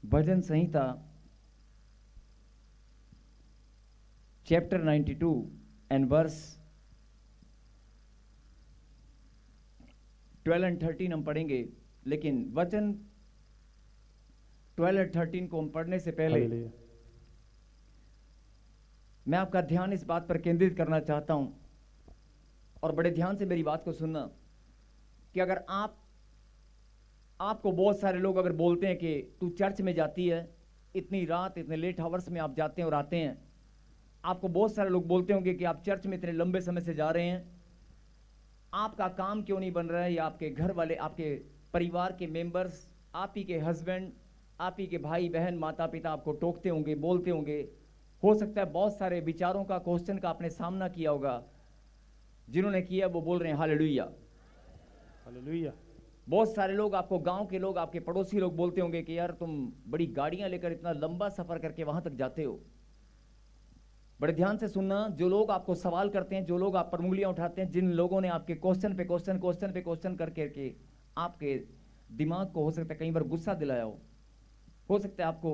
भजन संहिता chapter 92 and verse 12 and 13 हम पढ़ेंगे, लेकिन वचन 12 और 13 को हम पढ़ने से पहले मैं आपका ध्यान इस बात पर केंद्रित करना चाहता हूं और बड़े ध्यान से मेरी बात को सुनना कि अगर आपको बहुत सारे लोग अगर बोलते हैं कि तू चर्च में जाती है, इतनी रात इतने लेट आवर्स में आप जाते हैं और आते हैं, आपको बहुत सारे लोग बोलते होंगे कि आप चर्च में इतने लंबे समय से जा रहे हैं, आपका काम क्यों नहीं बन रहा है, या आपके घर वाले, आपके परिवार के मेंबर्स, आप ही के हस्बैंड, आप ही के भाई बहन, माता पिता आपको टोकते होंगे, बोलते होंगे। हो सकता है बहुत सारे विचारों का, क्वेश्चन का आपने सामना किया होगा। जिन्होंने किया वो बोल रहे हैं हालेलुया, हालेलुया। बहुत सारे लोग, आपको गांव के लोग, आपके पड़ोसी लोग बोलते होंगे कि यार तुम बड़ी गाड़ियां लेकर इतना लंबा सफर करके वहां तक जाते हो। बड़े ध्यान से सुनना, जो लोग आपको सवाल करते हैं, जो लोग आप पर उंगलियां उठाते हैं, जिन लोगों ने आपके क्वेश्चन पे क्वेश्चन करके आपके दिमाग को हो सकता है कई बार गुस्सा दिलाया हो सकता है आपको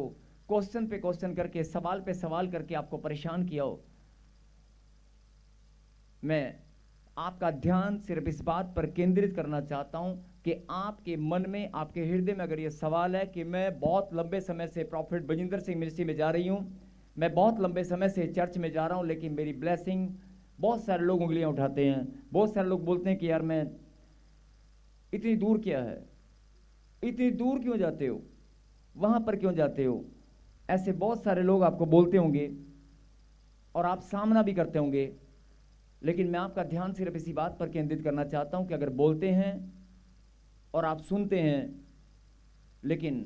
क्वेश्चन पे क्वेश्चन करके, सवाल पे सवाल करके आपको परेशान किया हो। मैं आपका ध्यान सिर्फ इस बात पर केंद्रित करना चाहता हूं कि आपके मन में, आपके हृदय में अगर यह सवाल है कि मैं बहुत लंबे समय से प्रॉफिट बजिंदर सिंह मिनिस्ट्री में जा रही हूं, मैं बहुत लंबे समय से चर्च में जा रहा हूं, लेकिन मेरी ब्लेसिंग, बहुत सारे लोग उंगलियां उठाते हैं, बहुत सारे लोग बोलते हैं कि यार मैं इतनी दूर, क्या है इतनी दूर क्यों जाते हो, वहां पर क्यों जाते हो। ऐसे बहुत सारे लोग आपको बोलते होंगे और आप सामना भी करते होंगे, लेकिन मैं आपका ध्यान सिर्फ इसी बात पर केंद्रित करना चाहता हूं कि अगर बोलते हैं और आप सुनते हैं, लेकिन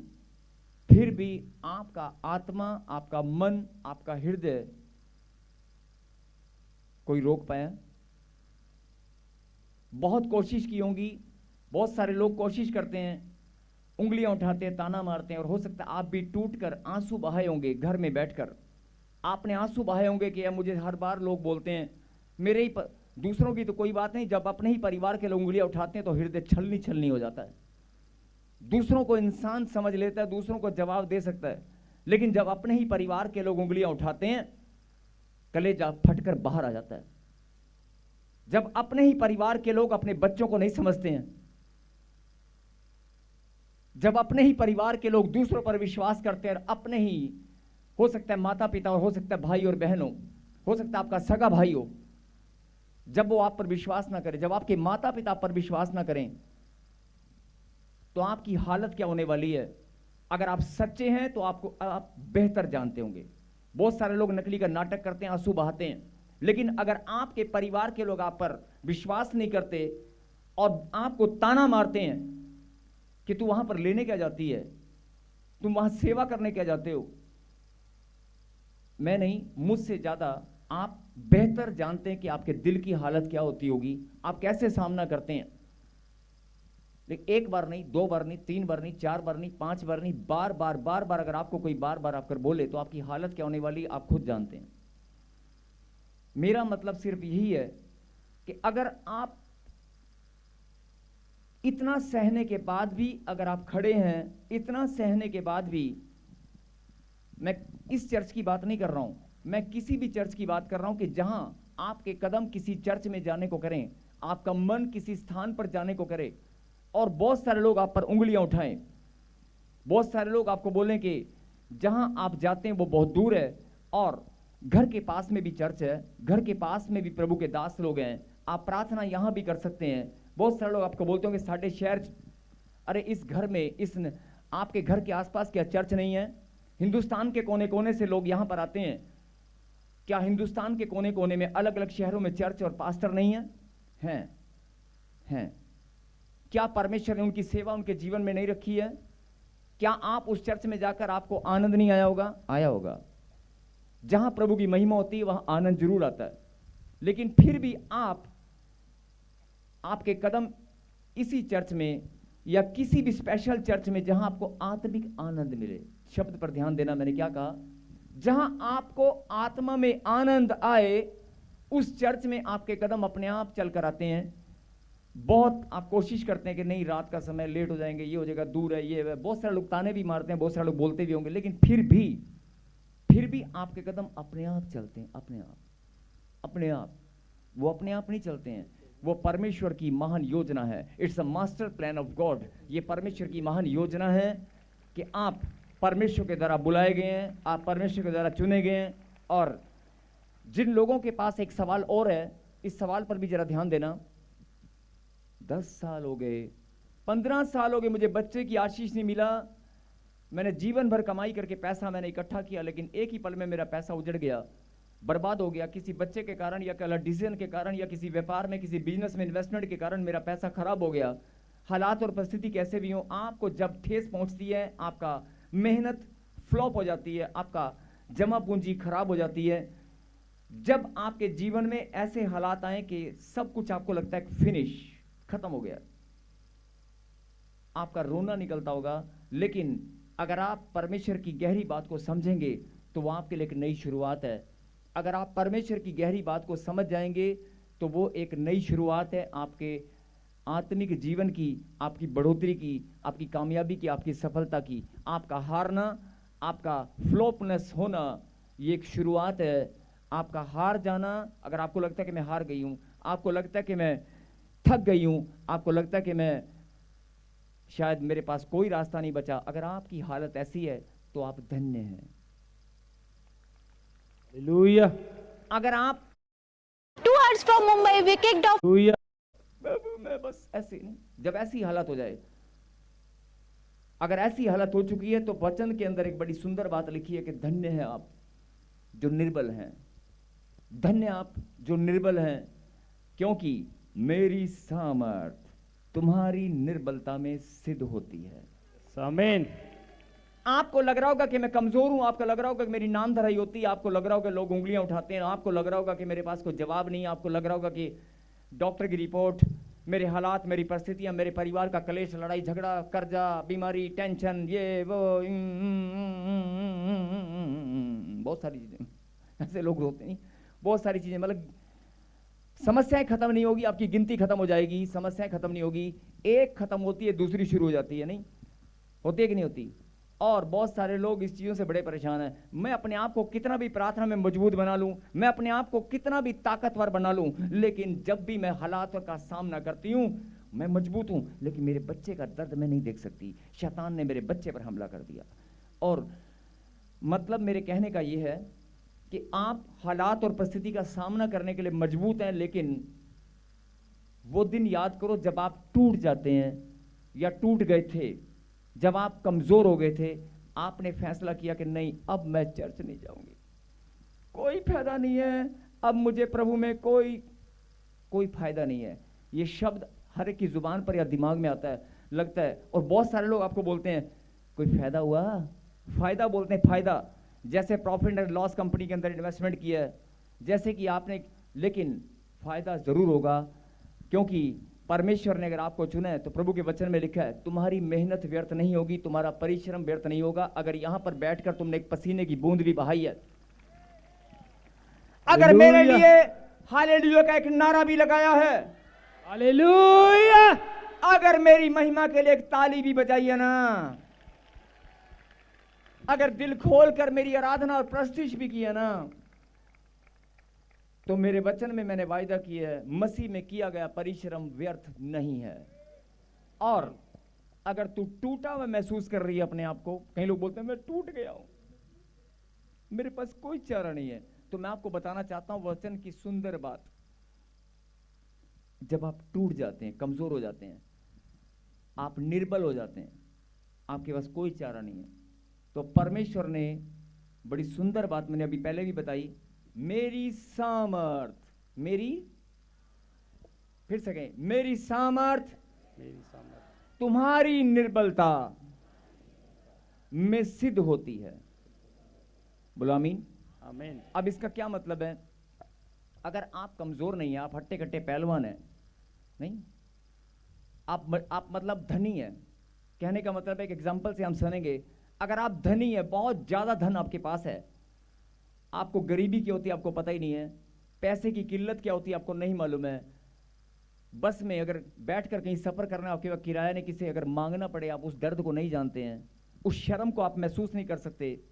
फिर भी आपका आत्मा, आपका मन, आपका हृदय कोई रोक पाया। बहुत कोशिश की होंगी, बहुत सारे लोग कोशिश करते हैं, उंगलियां उठाते हैं, ताना मारते हैं, और हो सकता है आप भी टूट कर आंसू बहाए होंगे। घर में बैठकर आपने आंसू बहाए होंगे कि यार मुझे हर बार लोग बोलते हैं, मेरे ही दूसरों की तो कोई बात नहीं, जब अपने ही परिवार के लोग उंगलियां उठाते हैं तो हृदय छलनी छलनी हो जाता है। दूसरों को इंसान समझ लेता है, दूसरों को जवाब दे सकता है, लेकिन जब अपने ही परिवार के लोग उंगलियां उठाते हैं, कलेजा फटकर बाहर आ जाता है। जब अपने ही परिवार के लोग अपने बच्चों को नहीं समझते हैं, जब अपने ही परिवार के लोग दूसरों पर विश्वास करते हैं, अपने ही, हो सकता है माता पिता और हो सकता है भाई और बहन हो सकता है आपका सगा भाई हो, जब वो आप पर विश्वास ना करें, जब आपके माता पिता पर विश्वास ना करें, तो आपकी हालत क्या होने वाली है। अगर आप सच्चे हैं तो आप बेहतर जानते होंगे। बहुत सारे लोग नकली का नाटक करते हैं, आंसू बहाते हैं, लेकिन अगर आपके परिवार के लोग आप पर विश्वास नहीं करते और आपको ताना मारते हैं कि तू वहां पर लेने क्या जाती है, तुम वहां सेवा करने क्या जाते हो, मैं नहीं, मुझसे ज्यादा आप बेहतर जानते हैं कि आपके दिल की हालत क्या होती होगी, आप कैसे सामना करते हैं। लेकिन एक बार नहीं, दो बार नहीं, तीन बार नहीं, चार बार नहीं, पांच बार नहीं, बार बार अगर आपको कोई बार बार आकर बोले तो आपकी हालत क्या होने वाली आप खुद जानते हैं। मेरा मतलब सिर्फ यही है कि अगर आप इतना सहने के बाद भी अगर आप खड़े हैं, इतना सहने के बाद भी, मैं इस चर्च की बात नहीं कर रहा हूं, मैं किसी भी चर्च की बात कर रहा हूं कि जहां आपके कदम किसी चर्च में जाने को करें, आपका मन किसी स्थान पर जाने को करे, और बहुत सारे लोग आप पर उंगलियां उठाएं, बहुत सारे लोग आपको बोलें कि जहां आप जाते हैं वो बहुत दूर है, और घर के पास में भी चर्च है, घर के पास में भी प्रभु के दास लोग हैं, आप प्रार्थना यहां भी कर सकते हैं। बहुत सारे लोग आपको बोलते होंगे साढ़े शहर, अरे इस घर में, इस आपके घर के आसपास क्या चर्च नहीं है। हिंदुस्तान के कोने कोने से लोग यहां पर आते हैं, क्या हिंदुस्तान के कोने कोने में अलग अलग शहरों में चर्च और पास्टर नहीं है? हैं। क्या परमेश्वर ने उनकी सेवा उनके जीवन में नहीं रखी है? क्या आप उस चर्च में जाकर आपको आनंद नहीं आया होगा? आया होगा। जहां प्रभु की महिमा होती है वहां आनंद जरूर आता है, लेकिन फिर भी आपके कदम इसी चर्च में या किसी भी स्पेशल चर्च में जहां आपको आत्मिक आनंद मिले, शब्द पर ध्यान देना, मैंने क्या कहा, जहां आपको आत्मा में आनंद आए, उस चर्च में आपके कदम अपने आप चलकर आते हैं। बहुत आप कोशिश करते हैं कि नहीं रात का समय, लेट हो जाएंगे, ये हो जाएगा, दूर है, ये है, बहुत सारे लोग ताने भी मारते हैं, बहुत सारे लोग बोलते भी होंगे, लेकिन फिर भी आपके कदम अपने आप चलते हैं, अपने आप। वो अपने आप नहीं चलते हैं, वो परमेश्वर की महान योजना है। It's a master plan of God. ये परमेश्वर की महान योजना है कि आप परमेश्वर के द्वारा बुलाए गए हैं, आप परमेश्वर के द्वारा चुने गए हैं। और जिन लोगों के पास एक सवाल और है, इस सवाल पर भी जरा ध्यान देना। 10 साल हो गए, 15 साल हो गए, मुझे बच्चे की आशीष नहीं मिला, मैंने जीवन भर कमाई करके पैसा मैंने इकट्ठा किया, लेकिन एक ही पल में मेरा पैसा उजड़ गया, बर्बाद हो गया, किसी बच्चे के कारण या गलत डिसीजन के कारण या किसी व्यापार में, किसी बिजनेस में इन्वेस्टमेंट के कारण मेरा पैसा खराब हो गया। हालात और परिस्थिति कैसे भी हो, आपको जब ठेस पहुंचती है, आपका मेहनत फ्लॉप हो जाती है, आपका जमा पूंजी खराब हो जाती है, जब आपके जीवन में ऐसे हालात आए कि सब कुछ आपको लगता है फिनिश, खत्म हो गया, आपका रोना निकलता होगा। लेकिन अगर आप परमेश्वर की गहरी बात को समझेंगे तो वो आपके लिए एक नई शुरुआत है। अगर आप परमेश्वर की गहरी बात को समझ जाएंगे तो वो एक नई शुरुआत है आपके आत्मिक जीवन की, आपकी बढ़ोतरी की, आपकी कामयाबी की, आपकी सफलता की। आपका हारना, आपका फ्लॉपनेस होना, ये एक शुरुआत है। आपका हार जाना, अगर आपको लगता है कि मैं हार गई हूं, आपको लगता है कि मैं थक गई हूं, आपको लगता है कि मैं शायद मेरे पास कोई रास्ता नहीं बचा, अगर आपकी हालत ऐसी है तो आप धन्य हैं। हालेलुया। अगर आप 2 hours from Mumbai, we kicked off. Hallelujah. बाबू मैं बस ऐसे नहीं, जब ऐसी हालत हो जाए, अगर ऐसी हालत हो चुकी है तो वचन के अंदर एक बड़ी सुंदर बात लिखी है कि धन्य है आप जो निर्बल हैं, धन्य आप जो निर्बल हैं, क्योंकि मेरी सामर्थ तुम्हारी निर्बलता में सिद्ध होती है। आमीन। आपको लग रहा होगा कि मैं कमजोर हूं, आपको लग रहा होगा कि मेरी नाम धराई होती है, आपको लग रहा होगा लोग उंगलियां उठाते हैं, आपको लग रहा होगा कि मेरे पास कोई जवाब नहीं है, आपको लग रहा होगा कि डॉक्टर की रिपोर्ट, मेरे हालात, मेरी परिस्थितियां, मेरे परिवार का कलेश, लड़ाई झगड़ा, कर्जा, बीमारी, टेंशन, ये वो, बहुत सारी चीजें, ऐसे लोग होते नहीं, बहुत सारी चीजें, मतलब समस्याएं खत्म नहीं होगी, आपकी गिनती खत्म हो जाएगी, समस्याएं खत्म नहीं होगी, एक खत्म होती है दूसरी शुरू हो जाती है, नहीं होती है कि नहीं होती। और बहुत सारे लोग इस चीज़ों से बड़े परेशान हैं। मैं अपने आप को कितना भी प्रार्थना में मजबूत बना लूं, मैं अपने आप को कितना भी ताकतवर बना लूं, लेकिन जब भी मैं हालातों का सामना करती हूं, मैं मजबूत हूं, लेकिन मेरे बच्चे का दर्द मैं नहीं देख सकती। शैतान ने मेरे बच्चे पर हमला कर दिया। और मतलब मेरे कहने का यह है कि आप हालात और परिस्थिति का सामना करने के लिए मजबूत हैं, लेकिन वो दिन याद करो जब आप टूट जाते हैं या टूट गए थे, जब आप कमजोर हो गए थे, आपने फैसला किया कि नहीं, अब मैं चर्च नहीं जाऊंगी, कोई फायदा नहीं है, अब मुझे प्रभु में कोई फायदा नहीं है। ये शब्द हर एक की जुबान पर या दिमाग में आता है, लगता है। और बहुत सारे लोग आपको बोलते हैं कोई फायदा हुआ, फायदा बोलते हैं, फायदा, जैसे प्रॉफिट एंड लॉस कंपनी के अंदर इन्वेस्टमेंट किया है, जैसे कि आपने, लेकिन फायदा जरूर होगा, क्योंकि परमेश्वर ने अगर आपको चुना है तो प्रभु के वचन में लिखा है तुम्हारी मेहनत व्यर्थ नहीं होगी, तुम्हारा परिश्रम व्यर्थ नहीं होगा। अगर यहां पर बैठकर तुमने एक पसीने की बूंद भी बहाई है, अगर मेरे लिए हालेलुया का एक नारा भी लगाया है, हालेलुया, अगर मेरी महिमा के लिए एक ताली भी बजाई है ना, अगर दिल खोलकर मेरी आराधना और प्रस्तुति भी की है ना, तो मेरे वचन में मैंने वायदा किया है मसीह में किया गया परिश्रम व्यर्थ नहीं है। और अगर तू टूटा हुआ महसूस कर रही है अपने आप को, कई लोग बोलते हैं मैं टूट गया हूं, मेरे पास कोई चारा नहीं है, तो मैं आपको बताना चाहता हूं वचन की सुंदर बात। जब आप टूट जाते हैं, कमजोर हो जाते हैं, आप निर्बल हो जाते हैं, आपके पास कोई चारा नहीं है, तो परमेश्वर ने बड़ी सुंदर बात मैंने अभी पहले भी बताई, मेरी सामर्थ, मेरी, फिर से कहें, मेरी सामर्थ तुम्हारी निर्बलता में सिद्ध होती है। बोलो आमीन। आमीन। अब इसका क्या मतलब है? अगर आप कमजोर नहीं है, आप हट्टे कट्टे पहलवान है, नहीं, आप मतलब धनी है, कहने का मतलब है, एक एग्जांपल से हम सुनेंगे, अगर आप धनी है, बहुत ज्यादा धन आपके पास है, आपको गरीबी क्या होती है आपको पता ही नहीं है, पैसे की किल्लत क्या होती है आपको नहीं मालूम है, बस में अगर बैठकर कहीं सफर करना हो, केवल किराया ने किसी अगर मांगना पड़े, आप उस दर्द को नहीं जानते हैं, उस शर्म को आप महसूस नहीं कर सकते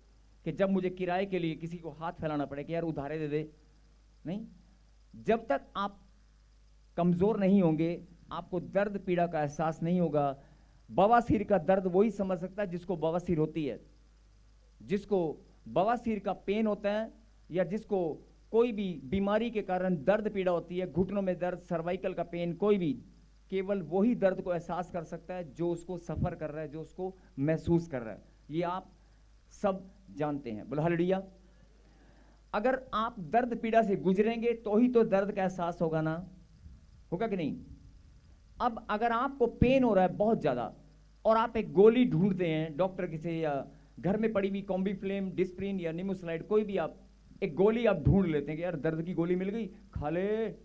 कि जब मुझे किराए के लिए किसी को हाथ फैलाना पड़े कि यार उधारे दे दे। नहीं, जब तक आप कमजोर नहीं होंगे आपको दर्द पीड़ा का एहसास नहीं होगा। बवासीर का दर्द वही समझ सकता है जिसको बवासीर होती है, जिसको बवासीर का पेन होता है, या जिसको कोई भी बीमारी के कारण दर्द पीड़ा होती है, घुटनों में दर्द, सर्वाइकल का पेन, कोई भी, केवल वही दर्द को एहसास कर सकता है जो उसको सफर कर रहा है, जो उसको महसूस कर रहा है। ये आप सब जानते हैं। बोलो हालेलुया। अगर आप दर्द पीड़ा से गुजरेंगे तो ही तो दर्द का एहसास होगा ना, होगा कि नहीं? अब अगर आपको पेन हो रहा है बहुत ज्यादा और आप एक गोली ढूंढते हैं डॉक्टर की से, या घर में पड़ी हुई कॉम्बीफ्लेम, डिस्प्रिन या निमोसाइड, कोई भी आप एक गोली आप ढूंढ लेते हैं कि यार दर्द की गोली मिल गई, खा ले।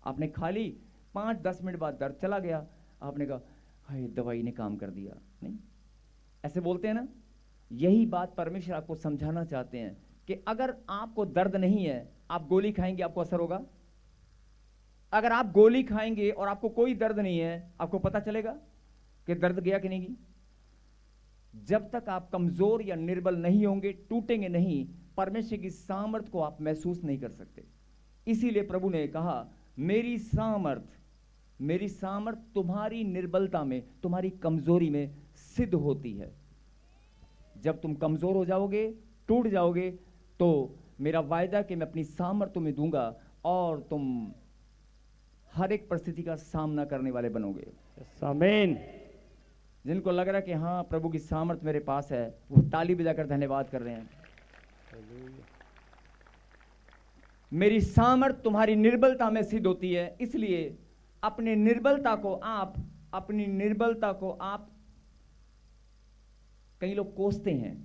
आपने खा ली, 5-10 मिनट बाद दर्द चला गया, आपने कहा हाय दवाई ने काम कर दिया। नहीं, ऐसे बोलते हैं ना। यही बात परमेश्वर आपको समझाना चाहते हैं कि अगर आपको दर्द नहीं है, आप गोली खाएंगे, आपको असर होगा? अगर आप गोली खाएंगे और आपको कोई दर्द नहीं है, आपको पता चलेगा कि दर्द गया कि नहीं गई? जब तक आप कमजोर या निर्बल नहीं होंगे, टूटेंगे नहीं, परमेश्वर की सामर्थ को आप महसूस नहीं कर सकते। इसीलिए प्रभु ने कहा मेरी सामर्थ तुम्हारी निर्बलता में, तुम्हारी कमजोरी में सिद्ध होती है। जब तुम कमजोर हो जाओगे, टूट जाओगे, तो मेरा वायदा कि मैं अपनी सामर्थ तुम्हें दूंगा और तुम हर एक परिस्थिति का सामना करने वाले बनोगे। आमीन। जिनको लग रहा है कि हाँ प्रभु की सामर्थ मेरे पास है, वो ताली बजाकर धन्यवाद कर रहे हैं। मेरी सामर्थ तुम्हारी निर्बलता में सिद्ध होती है। इसलिए अपनी निर्बलता को आप कई लोग कोसते हैं,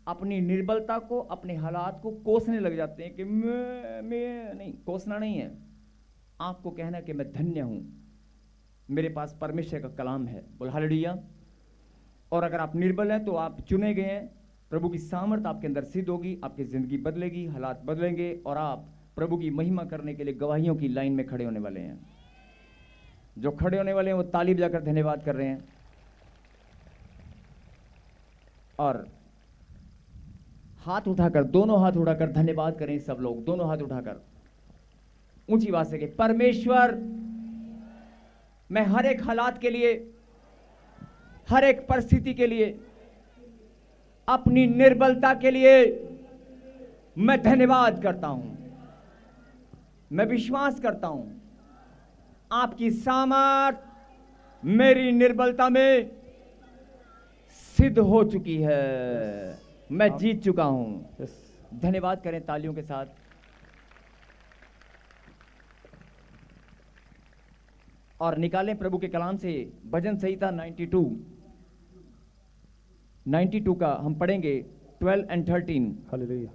अपनी निर्बलता को, अपने हालात को कोसने लग जाते हैं कि मैं नहीं। कोसना नहीं है, आपको कहना कि मैं धन्य हूं, मेरे पास परमेश्वर का कलाम है। बोल हालेलुया। और अगर आप निर्बल हैं तो आप चुने गए हैं, प्रभु की सामर्थ आपके अंदर सिद्ध होगी, आपकी जिंदगी बदलेगी, हालात बदलेंगे और आप प्रभु की महिमा करने के लिए गवाहियों की लाइन में खड़े होने वाले हैं। जो खड़े होने वाले हैं वो ताली बजाकर धन्यवाद कर रहे हैं। और हाथ उठाकर, दोनों हाथ उठाकर धन्यवाद करें सब लोग, दोनों हाथ उठाकर ऊंची आवाज से कि परमेश्वर, मैं हर एक हालात के लिए, हर एक परिस्थिति के लिए, अपनी निर्बलता के लिए मैं धन्यवाद करता हूं। मैं विश्वास करता हूं आपकी सामर्थ मेरी निर्बलता में सिद्ध हो चुकी है। मैं जीत चुका हूं। धन्यवाद करें तालियों के साथ। और निकालें प्रभु के कलाम से भजन संहिता 92 का हम पढ़ेंगे 12 और 13। हालेलुया।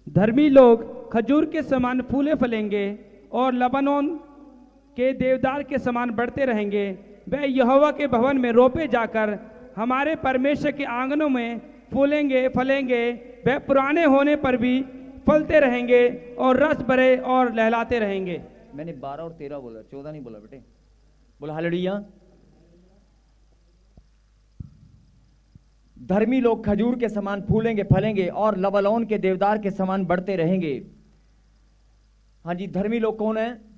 धर्मी लोग खजूर के समान फूले फलेंगे और लबानोन के देवदार के समान बढ़ते रहेंगे। वे यहोवा के भवन में रोपे जाकर हमारे परमेश्वर के आंगनों में फूलेंगे फलेंगे। वे पुराने होने पर भी फलते रहेंगे और रस भरे और लहलाते रहेंगे। मैंने 12 और 13 बोला, 14 नहीं बोला बेटे। बोला हालेलुया। धर्मी लोग खजूर के समान फूलेंगे फलेंगे और लबानोन के देवदार के समान बढ़ते रहेंगे। हाँ जी, धर्मी लोग कौन है?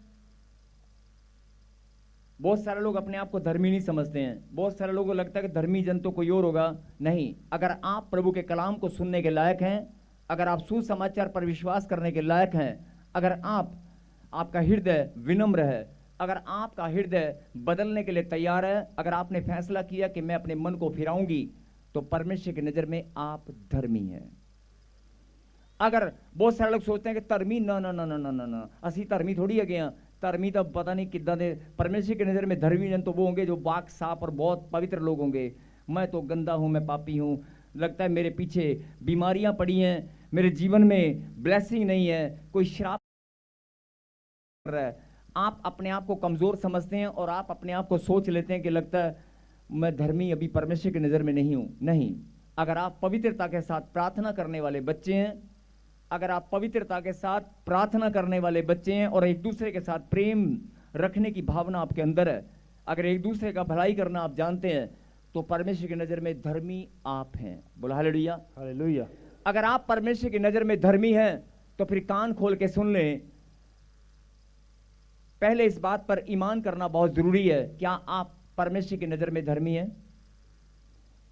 बहुत सारे लोग अपने आप को धर्मी नहीं समझते हैं। बहुत सारे लोगों को लगता है कि धर्मी जन तो कोई और होगा। नहीं, अगर आप प्रभु के कलाम को सुनने के लायक हैं, अगर आप सुसमाचार पर विश्वास करने के लायक हैं, अगर आपका हृदय विनम्र है, अगर आपका हृदय बदलने के लिए तैयार है, अगर आपने फैसला किया कि मैं अपने मन को फिराऊंगी, तो परमेश्वर की नजर में आप धर्मी हैं। अगर बहुत सारे लोग सोचते हैं कि धर्मी ना असी धर्मी थोड़ी है गया, धर्मी तो पता नहीं किदा दे। परमेश्वर की नजर में धर्मी जन तो वो होंगे जो बाक साफ और बहुत पवित्र लोग होंगे। मैं तो गंदा हूं, मैं पापी हूं, लगता है मेरे पीछे बीमारियां पड़ी हैं, मेरे जीवन में ब्लेसिंग नहीं है, कोई श्राप कर रहा है। आप अपने आप को कमजोर समझते हैं और आप अपने आप को सोच लेते हैं कि लगता है मैं धर्मी अभी परमेश्वर की नजर में नहीं हूं। नहीं, अगर आप पवित्रता के साथ प्रार्थना करने वाले बच्चे हैं, अगर आप पवित्रता के साथ प्रार्थना करने वाले बच्चे हैं और एक दूसरे के साथ प्रेम रखने की भावना आपके अंदर है, अगर एक दूसरे का भलाई करना आप जानते हैं, तो परमेश्वर की नजर में धर्मी आप हैं। बोला हालेलुया। हालेलुया। अगर आप परमेश्वर की नजर में धर्मी हैं तो फिर कान खोल के सुन लें। पहले इस बात पर ईमान करना बहुत जरूरी है, क्या आप परमेश्वर की नजर में धर्मी हैं?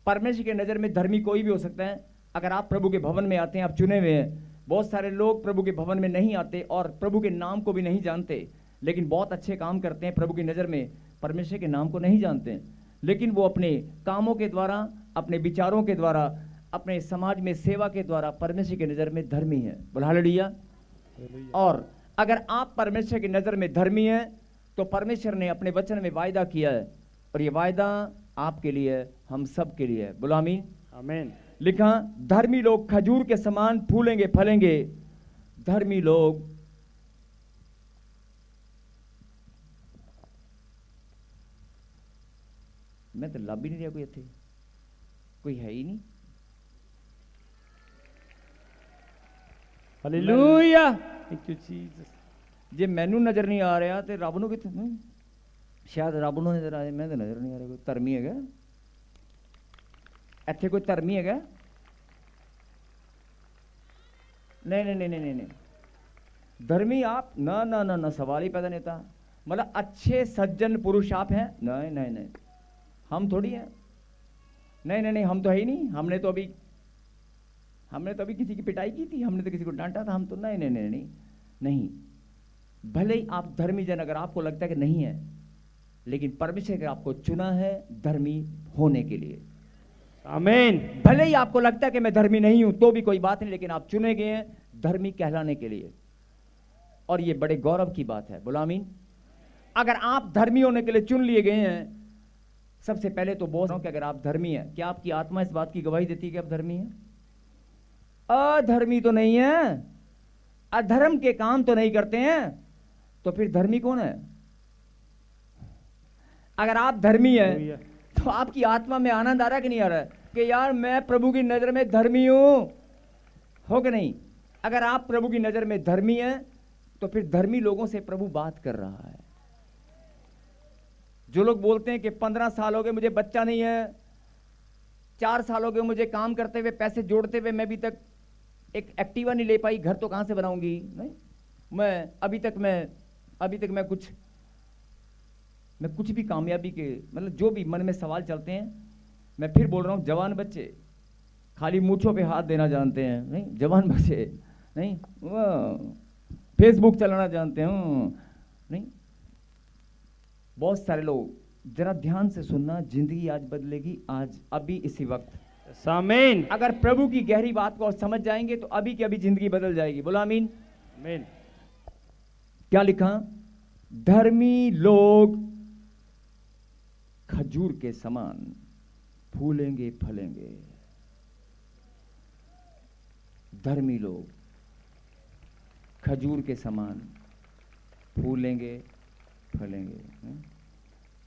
परमेश्वर की नजर में धर्मी कोई भी हो सकता है। अगर आप प्रभु के भवन में आते हैं, आप चुने हुए हैं। बहुत सारे लोग प्रभु के भवन में नहीं आते और प्रभु के नाम को भी नहीं जानते, लेकिन बहुत अच्छे काम करते हैं। प्रभु की नजर में परमेश्वर के नाम को नहीं जानते हैं, लेकिन वो अपने कामों के द्वारा, अपने विचारों के द्वारा, अपने समाज में सेवा के द्वारा परमेश्वर की नजर में धर्मी है। बोला हालेलुया। और अगर आप परमेश्वर की नजर में धर्मी हैं तो परमेश्वर ने अपने वचन में वायदा किया है, और ये वायदा आपके लिए है, हम सब के लिए है। बोला आमीन। आमीन। लिखा, धर्मी लोग खजूर के समान फूलेंगे फलेंगे। धर्मी लोग मैं तो लब ही नहीं रहा, कोई थे, कोई है ही नहीं। हालेलुया। Thank you Jesus. जे मैनू नजर नहीं आ रहा तो रब नूं कित्थे? शायद रब नूं नजर आ जाए, मैं तो नजर नहीं आ रहा। कोई धर्मी है? ਇੱਥੇ कोई धर्मी है? नहीं नहीं नहीं नहीं नहीं, धर्मी आप ना ना ना ना, सवाल ही पैदा नहीं होता। मतलब अच्छे सज्जन पुरुष आप हैं? नहीं नहीं नहीं, हम थोड़ी हैं। नहीं नहीं नहीं, हम तो है ही नहीं। हमने तो अभी किसी की पिटाई की थी, हमने तो किसी को डांटा था। हम तो नहीं नहीं नहीं नहीं नहीं। भले ही आप धर्मी जन, अगर आपको लगता है कि नहीं है, लेकिन परमेश्वर ने आपको चुना है धर्मी होने के लिए। आमीन। भले ही आपको लगता है कि मैं धर्मी नहीं हूं, तो भी कोई बात नहीं, लेकिन आप चुने गए हैं धर्मी कहलाने के लिए, और ये बड़े गौरव की बात है। बोला आमीन। अगर आप धर्मी होने के लिए चुन लिए गए हैं, सबसे पहले तो बोल रहा हूं कि अगर आप धर्मी हैं, क्या आपकी आत्मा इस बात की गवाही देती है कि आप धर्मी हैं? अधर्मी तो नहीं है, अधर्म के काम तो नहीं करते हैं, तो फिर धर्मी कौन है? अगर आप धर्मी हैं तो आपकी आत्मा में आनंद आ रहा है कि नहीं आ रहा है कि यार मैं प्रभु की नजर में धर्मी हूं? हो कि नहीं? अगर आप प्रभु की नजर में धर्मी हैं तो फिर धर्मी लोगों से प्रभु बात कर रहा है। जो लोग बोलते हैं कि 15 साल हो गए मुझे बच्चा नहीं है, 4 साल हो गए मुझे काम करते हुए, पैसे जोड़ते हुए, मैं अभी तक एक एक्टिवा नहीं ले पाई, घर तो कहां से बनाऊंगी? नहीं, मैं अभी तक मैं कुछ भी कामयाबी के, मतलब जो भी मन में सवाल चलते हैं, मैं फिर बोल रहा हूं, जवान बच्चे खाली मूंछों पे हाथ देना जानते हैं। नहीं, जवान बच्चे नहीं, फेसबुक चलाना जानते हैं। नहीं, बहुत सारे लोग, जरा ध्यान से सुनना, जिंदगी आज बदलेगी, आज अभी इसी वक्त। आमीन। अगर प्रभु की गहरी बात को समझ जाएंगे तो अभी की अभी जिंदगी बदल जाएगी। बोला आमीन। आमीन। क्या लिखा? धर्मी लोग खजूर के समान फूलेंगे फलेंगे। धर्मी लोग खजूर के समान फूलेंगे फलेंगे।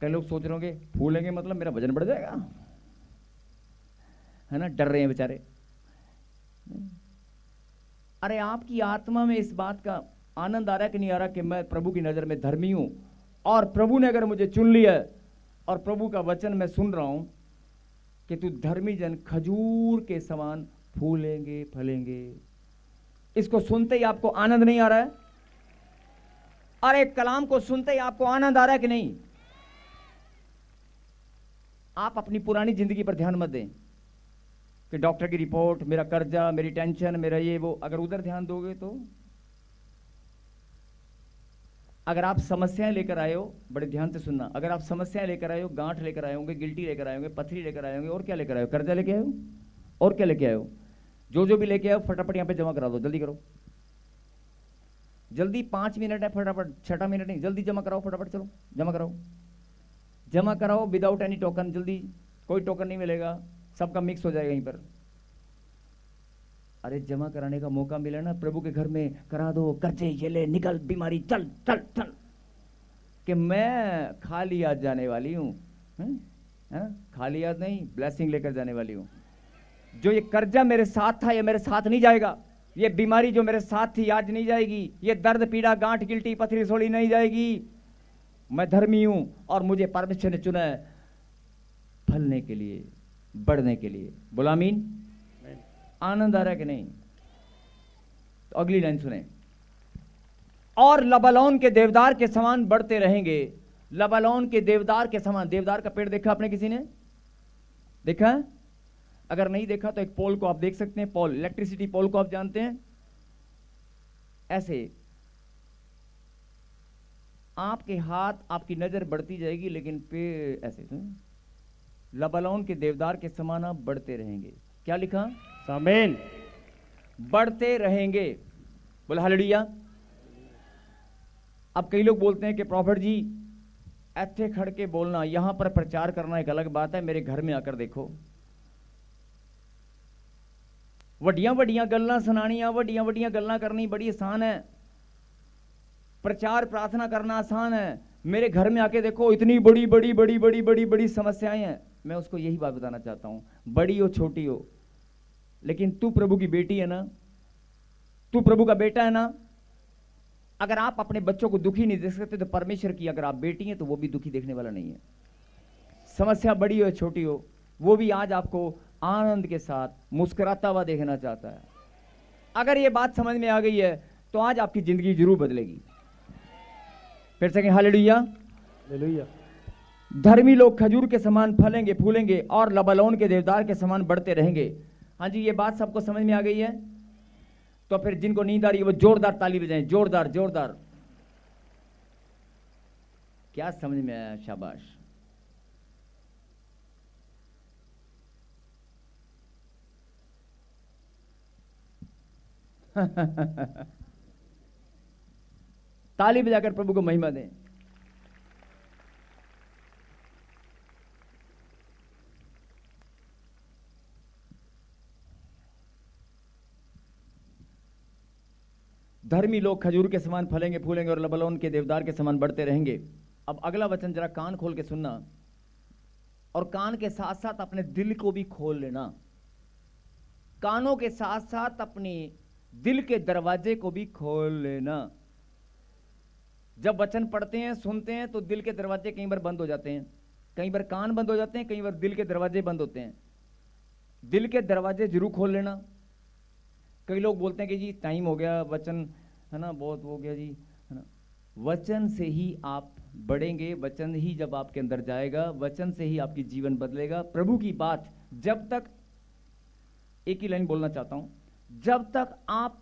कई लोग सोच रहे होंगे फूलेंगे मतलब मेरा वजन बढ़ जाएगा, है ना, डर रहे हैं बेचारे। अरे आपकी आत्मा में इस बात का आनंद आ रहा है कि नहीं आ रहा कि मैं प्रभु की नजर में धर्मी हूं, और प्रभु ने अगर मुझे चुन लिया है, और प्रभु का वचन मैं सुन रहा हूं कि तू धर्मी जन खजूर के समान फूलेंगे फलेंगे। इसको सुनते ही आपको आनंद नहीं आ रहा है? अरे कलाम को सुनते ही आपको आनंद आ रहा है कि नहीं? आप अपनी पुरानी जिंदगी पर ध्यान मत दें कि डॉक्टर की रिपोर्ट, मेरा कर्जा, मेरी टेंशन, मेरा ये वो। अगर उधर ध्यान दोगे तो, अगर आप समस्याएं लेकर आए हो, बड़े ध्यान से सुनना, अगर आप समस्याएं लेकर आए हो, गांठ लेकर आए होंगे, गिल्टी लेकर आए होंगे, पथरी लेकर आए होंगे, और क्या लेकर आए हो? कर्जा लेके आए हो, और क्या लेके आए हो? जो भी लेके आए हो फटाफट यहां पे जमा करा दो, जल्दी करो, जल्दी। 5 मिनट है, फटाफट, 6 मिनट नहीं, जल्दी जमा कराओ, फटाफट चलो जमा कराओ, जमा कराओ विदाउट एनी टोकन, जल्दी। कोई टोकन नहीं मिलेगा, सबका मिक्स हो जाएगा यहीं पर। अरे जमा कराने का मौका मिला ना, प्रभु के घर में करा दो, कर्जे ये ले, निकल, बीमारी, चल चल चल, कि मैं खाली हाथ जाने वाली हूं, है ना? खाली हाथ नहीं, ब्लेसिंग लेकर जाने वाली हूं। जो ये कर्जा मेरे साथ था, ये मेरे साथ नहीं जाएगा। ये बीमारी जो मेरे साथ थी आज नहीं जाएगी। ये दर्द, पीड़ा, गांठ, गिल्टी, पथरी, सोली नहीं जाएगी। मैं धर्मी हूं और मुझे परमेश्वर ने चुना है फलने के लिए, बढ़ने के लिए। बोला आमीन। आनंद आ रहा है कि नहीं? तो अगली लाइन सुने, और लबानोन के देवदार के समान बढ़ते रहेंगे। लबानोन के देवदार के समान। देवदार का पेड़ देखा आपने? किसी ने देखा? अगर नहीं देखा तो एक पोल को आप देख सकते हैं। पोल, इलेक्ट्रिसिटी पोल को आप जानते हैं। ऐसे आपके हाथ, आपकी नजर बढ़ती जाएगी, लेकिन पेड़ ऐसे लबानोन के देवदार के समान आप बढ़ते रहेंगे। क्या लिखा? आमीन। बढ़ते रहेंगे। बोले हालेलुया। अब कई लोग बोलते हैं कि प्रॉफिट जी ऐथे खड़ के बोलना, यहां पर प्रचार करना एक अलग बात है, मेरे घर में आकर देखो। वड्डियां वड्डियां गल्लां सुनानियां, वड्डियां वड्डियां गल्लां करनी बड़ी आसान है, प्रचार प्रार्थना करना आसान है। मेरे घर में आके देखो, इतनी बड़ी बड़ी बड़ी बड़ी बड़ी बड़ी समस्याएं हैं। मैं उसको यही बात बताना चाहता हूं, बड़ी हो छोटी हो, लेकिन तू प्रभु की बेटी है ना, तू प्रभु का बेटा है ना। अगर आप अपने बच्चों को दुखी नहीं देख सकते तो परमेश्वर की अगर आप बेटी हैं तो वो भी दुखी देखने वाला नहीं है। समस्या बड़ी हो छोटी हो, वो भी आज आपको आनंद के साथ मुस्कुराता हुआ देखना चाहता है। अगर ये बात समझ में आ गई है तो आज आपकी जिंदगी जरूर बदलेगी। फिर से हालेलुया। हालेलुया। धर्मी लोग खजूर के समान फलेंगे फूलेंगे और लबानोन के देवदार के समान बढ़ते रहेंगे। हाँ जी, ये बात सबको समझ में आ गई है? तो फिर जिनको नींद आ रही है वो जोरदार ताली बजाएं, जोरदार जोरदार। क्या समझ में आया? शाबाश। ताली बजाकर प्रभु को महिमा दें। धर्मी लोग खजूर के समान फलेंगे फूलेंगे और लबानोन के देवदार के समान बढ़ते रहेंगे। अब अगला वचन जरा कान खोल के सुनना, और कान के साथ साथ अपने दिल को भी खोल लेना। कानों के साथ साथ अपने दिल के दरवाजे को भी खोल लेना। जब वचन पढ़ते हैं, सुनते हैं, तो दिल के दरवाजे कई बार बंद हो जाते हैं, कई बार कान बंद हो जाते हैं, कई बार दिल के दरवाजे बंद होते हैं। दिल के दरवाजे जरूर खोल लेना। कई लोग बोलते हैं कि जी टाइम हो गया, वचन है ना, बहुत हो गया जी, है ना। वचन से ही आप बढ़ेंगे, वचन ही जब आपके अंदर जाएगा, वचन से ही आपकी जीवन बदलेगा। प्रभु की बात जब तक, एक ही लाइन बोलना चाहता हूं, जब तक आप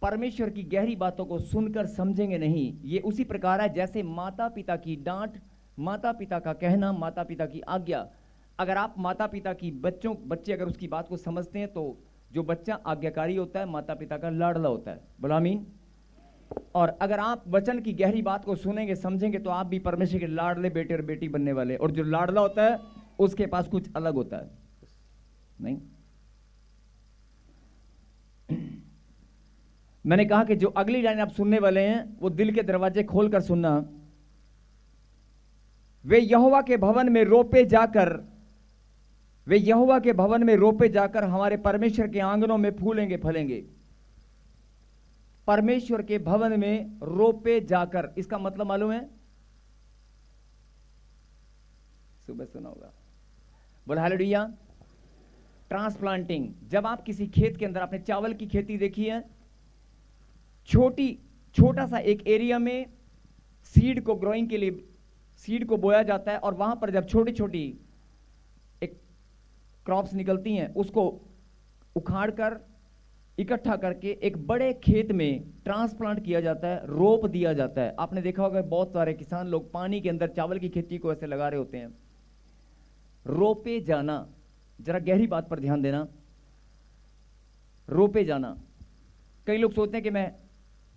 परमेश्वर की गहरी बातों को सुनकर समझेंगे नहीं, ये उसी प्रकार है जैसे माता पिता की डांट, माता पिता का कहना, माता पिता की आज्ञा। अगर आप माता पिता की बच्चे अगर उसकी बात को समझते हैं तो जो बच्चा आज्ञाकारी होता है माता पिता का लाडला होता है। बोला आमीन। और अगर आप वचन की गहरी बात को सुनेंगे समझेंगे तो आप भी परमेश्वर के लाडले बेटे और बेटी बनने वाले। और जो लाडला होता है उसके पास कुछ अलग होता है। नहीं, मैंने कहा कि जो अगली लाइन आप सुनने वाले हैं वो दिल के दरवाजे खोलकर सुनना। वे यहोवा के भवन में रोपे जाकर, वे यहोवा के भवन में रोपे जाकर हमारे परमेश्वर के आंगनों में फूलेंगे फलेंगे। परमेश्वर के भवन में रोपे जाकर, इसका मतलब मालूम है? सुबह सुना होगा। बोला हालेलुया। ट्रांसप्लांटिंग। जब आप किसी खेत के अंदर, आपने चावल की खेती देखी है, छोटा सा एक एरिया में सीड को ग्रोइंग के लिए सीड को बोया जाता है और वहां पर जब छोटी छोटी एक क्रॉप्स निकलती हैं उसको उखाड़कर इकट्ठा करके एक बड़े खेत में ट्रांसप्लांट किया जाता है, रोप दिया जाता है। आपने देखा होगा बहुत सारे किसान लोग पानी के अंदर चावल की खेती को ऐसे लगा रहे होते हैं। रोपे जाना, जरा गहरी बात पर ध्यान देना। रोपे जाना। कई लोग सोचते हैं कि मैं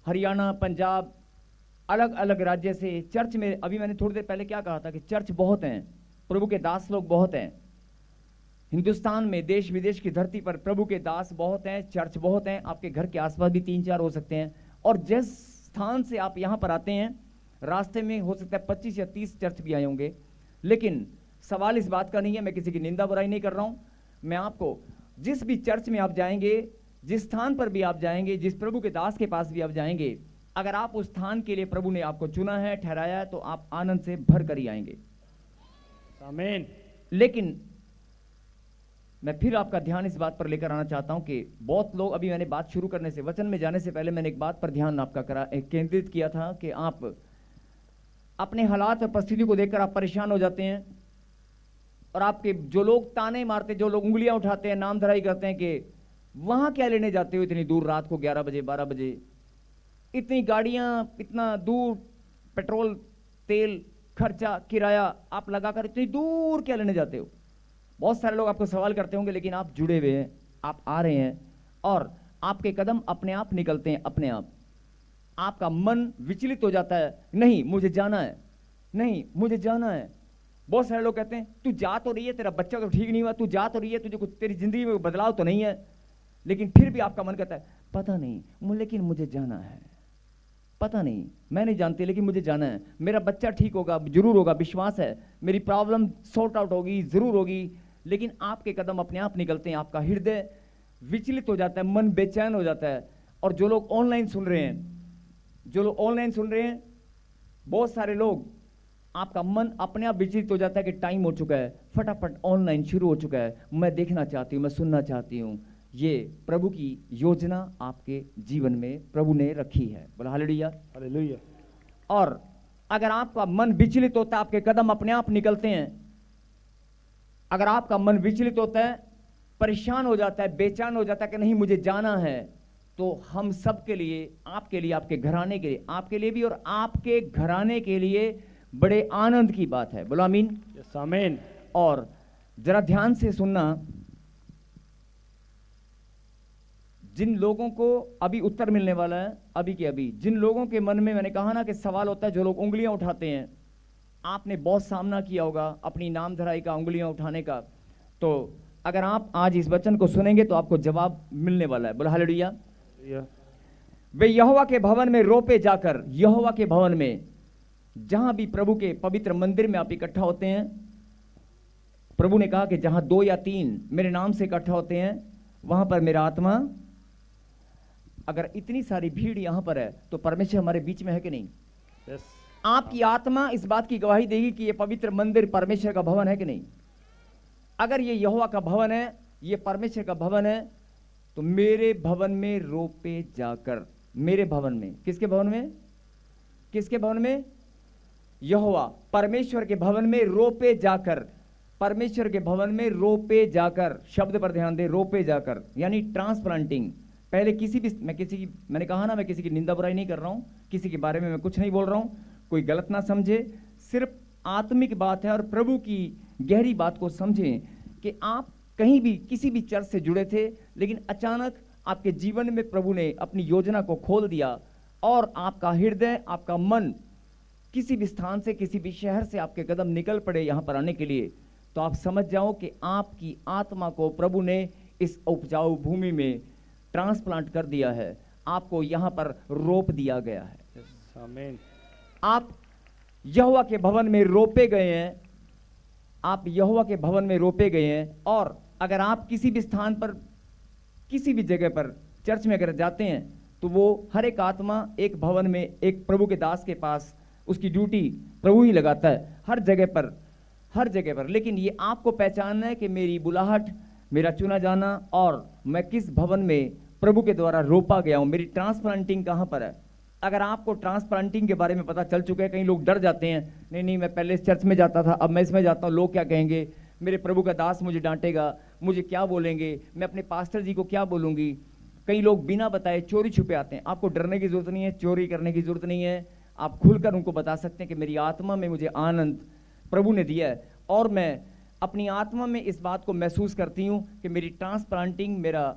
हरियाणा, पंजाब, अलग अलग राज्य से चर्च में, अभी मैंने थोड़ी देर पहले क्या कहा था कि चर्च बहुत हैं, प्रभु के दास लोग बहुत हैं हिंदुस्तान में, देश विदेश की धरती पर प्रभु के दास बहुत हैं, चर्च बहुत हैं। आपके घर के आसपास भी 3-4 हो सकते हैं। और जिस स्थान से आप यहां पर आते हैं, रास्ते में हो सकता है 25 या 30 चर्च भी आए होंगे। लेकिन सवाल इस बात का नहीं है, मैं किसी की निंदा बुराई नहीं कर रहा हूं। मैं आपको, जिस भी चर्च में आप जाएंगे, जिस स्थान पर भी आप जाएंगे, जिस प्रभु के दास के पास भी आप जाएंगे, अगर आप उस स्थान के लिए प्रभु ने आपको चुना है, ठहराया है, तो आप आनंद से भर कर ही आएंगे। आमीन। लेकिन मैं फिर आपका ध्यान इस बात पर लेकर आना चाहता हूं कि बहुत लोग, अभी मैंने बात शुरू करने से, वचन में जाने से पहले मैंने एक बात पर ध्यान आपका केंद्रित किया था कि आप अपने हालात और परिस्थिति को देखकर आप परेशान हो जाते हैं, और आपके जो लोग ताने मारते, जो लोग उंगलियां उठाते हैं, नाम धराई करते हैं कि वहां क्या लेने जाते हो इतनी दूर, रात को 11 बजे 12 बजे, इतनी गाड़ियां, इतना दूर, पेट्रोल तेल खर्चा किराया आप लगाकर इतनी दूर क्या लेने जाते हो। बहुत सारे लोग आपको सवाल करते होंगे, लेकिन आप जुड़े हुए हैं, आप आ रहे हैं और आपके कदम अपने आप निकलते हैं, अपने आप। आपका मन विचलित हो जाता है, नहीं मुझे जाना है, नहीं मुझे जाना है। बहुत सारे लोग कहते हैं तू जा तो रही है, तेरा बच्चा तो ठीक नहीं हुआ, तू जा तो रही है, तुझे कुछ तेरी जिंदगी में बदलाव तो नहीं है, लेकिन फिर भी आपका मन कहता है पता नहीं लेकिन मुझे जाना है, पता नहीं, मैं नहीं जानती लेकिन मुझे जाना है, मेरा बच्चा ठीक होगा, जरूर होगा, विश्वास है, मेरी प्रॉब्लम सॉर्ट आउट होगी, जरूर होगी। लेकिन आपके कदम अपने आप निकलते हैं, आपका हृदय विचलित हो जाता है, मन बेचैन हो जाता है। और जो लोग ऑनलाइन सुन रहे हैं, बहुत सारे लोग, आपका मन अपने आप विचलित हो जाता है कि टाइम हो चुका है, फटाफट ऑनलाइन शुरू हो चुका है, मैं देखना चाहती हूँ, मैं सुनना चाहती हूँ। ये प्रभु की योजना आपके जीवन में प्रभु ने रखी है। बोला हालेलुया, हालेलुया। और अगर आपका मन विचलित होता है, आपके कदम अपने आप निकलते हैं। अगर आपका मन विचलित होता है, परेशान हो जाता है, बेचैन हो जाता है कि नहीं मुझे जाना है, तो हम सब के लिए, आपके लिए, आपके घराने के लिए, आपके लिए भी और आपके घराने के लिए बड़े आनंद की बात है। बोलो आमीन। यस आमीन। और जरा ध्यान से सुनना, जिन लोगों को अभी उत्तर मिलने वाला है, अभी के अभी, जिन लोगों के मन में, मैंने कहा ना कि सवाल होता है, जो लोग उंगलियां उठाते हैं, आपने बहुत सामना किया होगा अपनी नाम धराई का, उंगलियां उठाने का। तो अगर आप आज इस वचन को सुनेंगे तो आपको जवाब मिलने वाला है। बोला हालेलुया। वे यहोवा के भवन में रोपे जाकर, यहोवा के भवन में, जहां भी प्रभु के पवित्र मंदिर में आप इकट्ठा होते हैं, प्रभु ने कहा कि जहां 2 या 3 मेरे नाम से इकट्ठा होते हैं, वहां पर मेरा आत्मा। अगर इतनी सारी भीड़ यहां पर है तो परमेश्वर हमारे बीच में है कि नहीं? यस। आपकी आत्मा इस बात की गवाही देगी कि यह पवित्र मंदिर परमेश्वर का भवन है कि नहीं। अगर ये यहोवा का भवन है, ये परमेश्वर का भवन है, तो मेरे भवन में रोपे जाकर, मेरे भवन में, किसके भवन में? किसके भवन में? यहोवा परमेश्वर के भवन में रोपे जाकर, परमेश्वर के भवन में रोपे जाकर, शब्द पर ध्यान दे, रोपे जाकर यानी ट्रांसप्लांटिंग। पहले मैंने कहा ना, मैं किसी की निंदा बुराई नहीं कर रहा हूं, किसी के बारे में मैं कुछ नहीं बोल रहा हूं, कोई गलत ना समझे, सिर्फ आत्मिक बात है और प्रभु की गहरी बात को समझें कि आप कहीं भी किसी भी चर्च से जुड़े थे, लेकिन अचानक आपके जीवन में प्रभु ने अपनी योजना को खोल दिया और आपका हृदय, आपका मन किसी भी स्थान से, किसी भी शहर से आपके कदम निकल पड़े यहां पर आने के लिए, तो आप समझ जाओ कि आपकी आत्मा को प्रभु ने इस उपजाऊ भूमि में ट्रांसप्लांट कर दिया है, आपको यहां पर रोप दिया गया है। आमीन। आप यहोवा के भवन में रोपे गए हैं, आप यहोवा के भवन में रोपे गए हैं। और अगर आप किसी भी स्थान पर, किसी भी जगह पर, चर्च में अगर जाते हैं, तो वो हर एक आत्मा एक भवन में, एक प्रभु के दास के पास, उसकी ड्यूटी प्रभु ही लगाता है, हर जगह पर, हर जगह पर। लेकिन ये आपको पहचानना है कि मेरी बुलाहट, मेरा चुना जाना और मैं किस भवन में प्रभु के द्वारा रोपा गया हूं, मेरी ट्रांसप्लांटिंग कहां पर है। अगर आपको ट्रांसप्लांटिंग के बारे में पता चल चुका है, कई लोग डर जाते हैं, नहीं मैं पहले इस चर्च में जाता था, अब मैं इसमें जाता हूं, लोग क्या कहेंगे, मेरे प्रभु का दास मुझे डांटेगा, मुझे क्या बोलेंगे, मैं अपने पास्टर जी को क्या बोलूंगी। कई लोग बिना बताए चोरी छुपे आते हैं। आपको डरने की जरूरत नहीं है, चोरी करने की जरूरत नहीं है। आप खुलकर उनको बता सकते हैं कि मेरी आत्मा में मुझे आनंद प्रभु ने दिया है और मैं अपनी आत्मा में इस बात को महसूस करती हूं कि मेरी ट्रांसप्लांटिंग, मेरा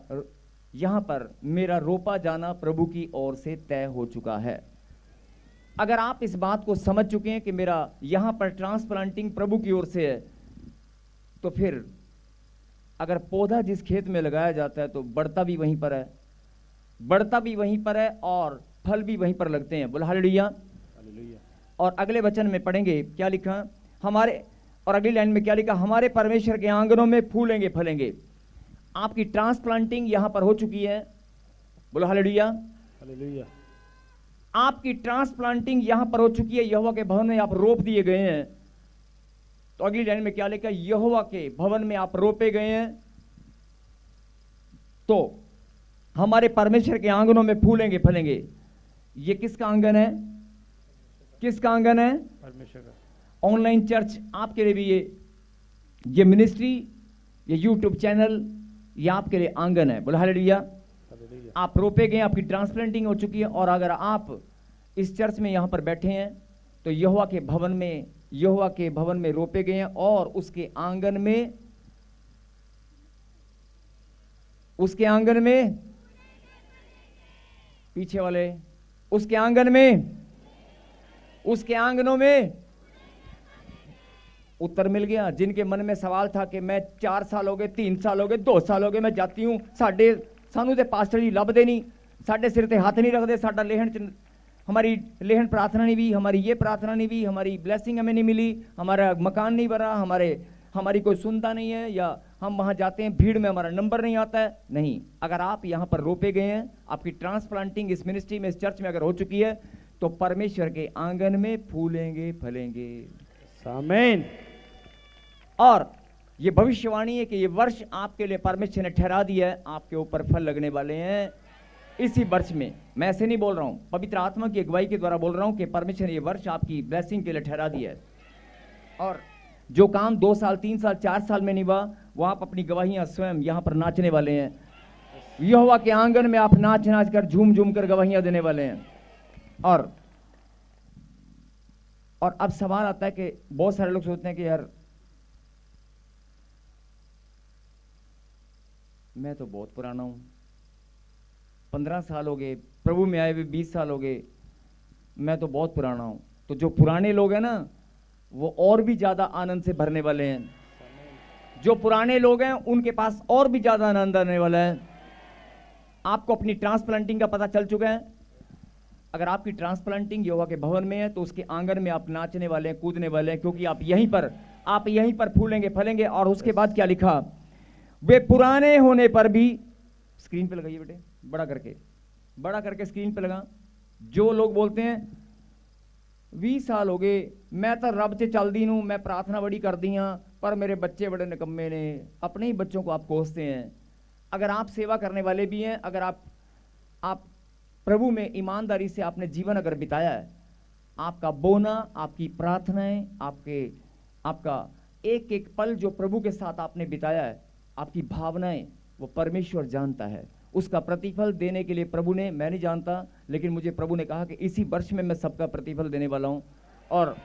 यहां पर मेरा रोपा जाना प्रभु की ओर से तय हो चुका है। अगर आप इस बात को समझ चुके हैं कि मेरा यहां पर ट्रांसप्लांटिंग प्रभु की ओर से है, तो फिर अगर पौधा जिस खेत में लगाया जाता है तो बढ़ता भी वहीं पर है, बढ़ता भी वहीं पर है और फल भी वहीं पर लगते हैं। बोला हालेलुया। और अगले वचन में पढ़ेंगे क्या लिखा, हमारे, और अगली लाइन में क्या लिखा, हमारे परमेश्वर के आंगनों में फूलेंगे फलेंगे। आपकी ट्रांसप्लांटिंग यहां पर हो चुकी है। बोलो हालेलुया। हालेलुया। आपकी ट्रांसप्लांटिंग यहां पर हो चुकी है, यहोवा के भवन में आप रोप दिए गए हैं। तो अगली लाइन में क्या लिखा? यहोवा के भवन में आप रोपे गए हैं, तो हमारे परमेश्वर के आंगनों में फूलेंगे फलेंगे। ये किसका आंगन है? किसका आंगन है? परमेश्वर का। ऑनलाइन चर्च आपके लिए भी ये मिनिस्ट्री, ये यूट्यूब चैनल, ये आपके लिए आंगन है। बोला हालेलुया। आप रोपे गए, आपकी ट्रांसप्लांटिंग हो चुकी है, और अगर आप इस चर्च में यहां पर बैठे हैं तो यहोवा के भवन में रोपे गए हैं, और उसके आंगन में पीछे वाले उसके आंगनों में उत्तर मिल गया। जिनके मन में सवाल था कि मैं 4 साल हो गए, 3 साल हो गए, 2 साल हो गए मैं जाती हूं, सानू ते पास्टर जी लभदे नहीं, साडे सिर ते हाथ नहीं रखते, साडा हमारी लेहन प्रार्थना नहीं हुई, हमारी ये प्रार्थना नहीं हुई, हमारी ब्लेसिंग हमें नहीं मिली, हमारा मकान नहीं बना, हमारी कोई सुनता नहीं है, या हम वहां जाते हैं भीड़ में हमारा नंबर नहीं आता है। नहीं, अगर आप यहां पर रोपे गए हैं, आपकी ट्रांसप्लांटिंग इस मिनिस्ट्री में, इस चर्च में अगर हो चुकी है, तो परमेश्वर के आंगन में फूलेंगे फलेंगे। आमीन। और ये भविष्यवाणी है कि ये वर्ष आपके लिए परमेश्वर ने ठहरा दिया है, आपके ऊपर फल लगने वाले हैं इसी वर्ष में। मैं ऐसे नहीं बोल रहा हूं, पवित्र आत्मा की अगुवाई के द्वारा बोल रहा हूं कि परमेश्वर ने ये वर्ष आपकी ब्लेसिंग के लिए ठहरा दिया है। और जो काम 2 साल, 3 साल, 4 साल में नहीं हुआ, वो आप अपनी गवाहियां स्वयं यहां पर नाचने वाले हैं। यहोवा के आंगन में आप नाच नाच कर, झूम झूम कर गवाहियां देने वाले हैं। और अब सवाल आता है कि बहुत सारे लोग सोचते हैं कि यार मैं तो बहुत पुराना हूं, 15 साल हो गए, प्रभु में आए हुए 20 साल हो गए, मैं तो बहुत पुराना हूं। तो जो पुराने लोग हैं ना, वो और भी ज्यादा आनंद से भरने वाले हैं। जो पुराने लोग हैं उनके पास और भी ज्यादा आनंद आने वाला है। आपको अपनी ट्रांसप्लांटिंग का पता चल चुका है। अगर आपकी ट्रांसप्लांटिंग यहोवा के भवन में है, तो उसके आंगन में आप नाचने वाले हैं, कूदने वाले हैं, क्योंकि आप यहीं पर फूलेंगे फलेंगे। और उसके बाद क्या लिखा? वे पुराने होने पर भी, स्क्रीन पे लगाइए बेटे, बड़ा करके स्क्रीन पे लगा। जो लोग बोलते हैं 20 साल हो गए, मैं तो रब से चलदी हूं, मैं प्रार्थना बड़ी कर दी हां, पर मेरे बच्चे बड़े निकम्मे ने, अपने ही बच्चों को आप कोसते हैं। अगर आप सेवा करने वाले भी हैं, अगर आप प्रभु में ईमानदारी से आपने जीवन अगर बिताया है, आपका बोना, आपकी प्रार्थनाएं, आपका एक एक पल जो प्रभु के साथ आपने बिताया है, आपकी भावनाएं, वो परमेश्वर जानता है। उसका प्रतिफल देने के लिए प्रभु ने, मैं नहीं जानता, लेकिन मुझे प्रभु ने कहा कि इसी वर्ष में मैं सबका प्रतिफल देने वाला हूं। और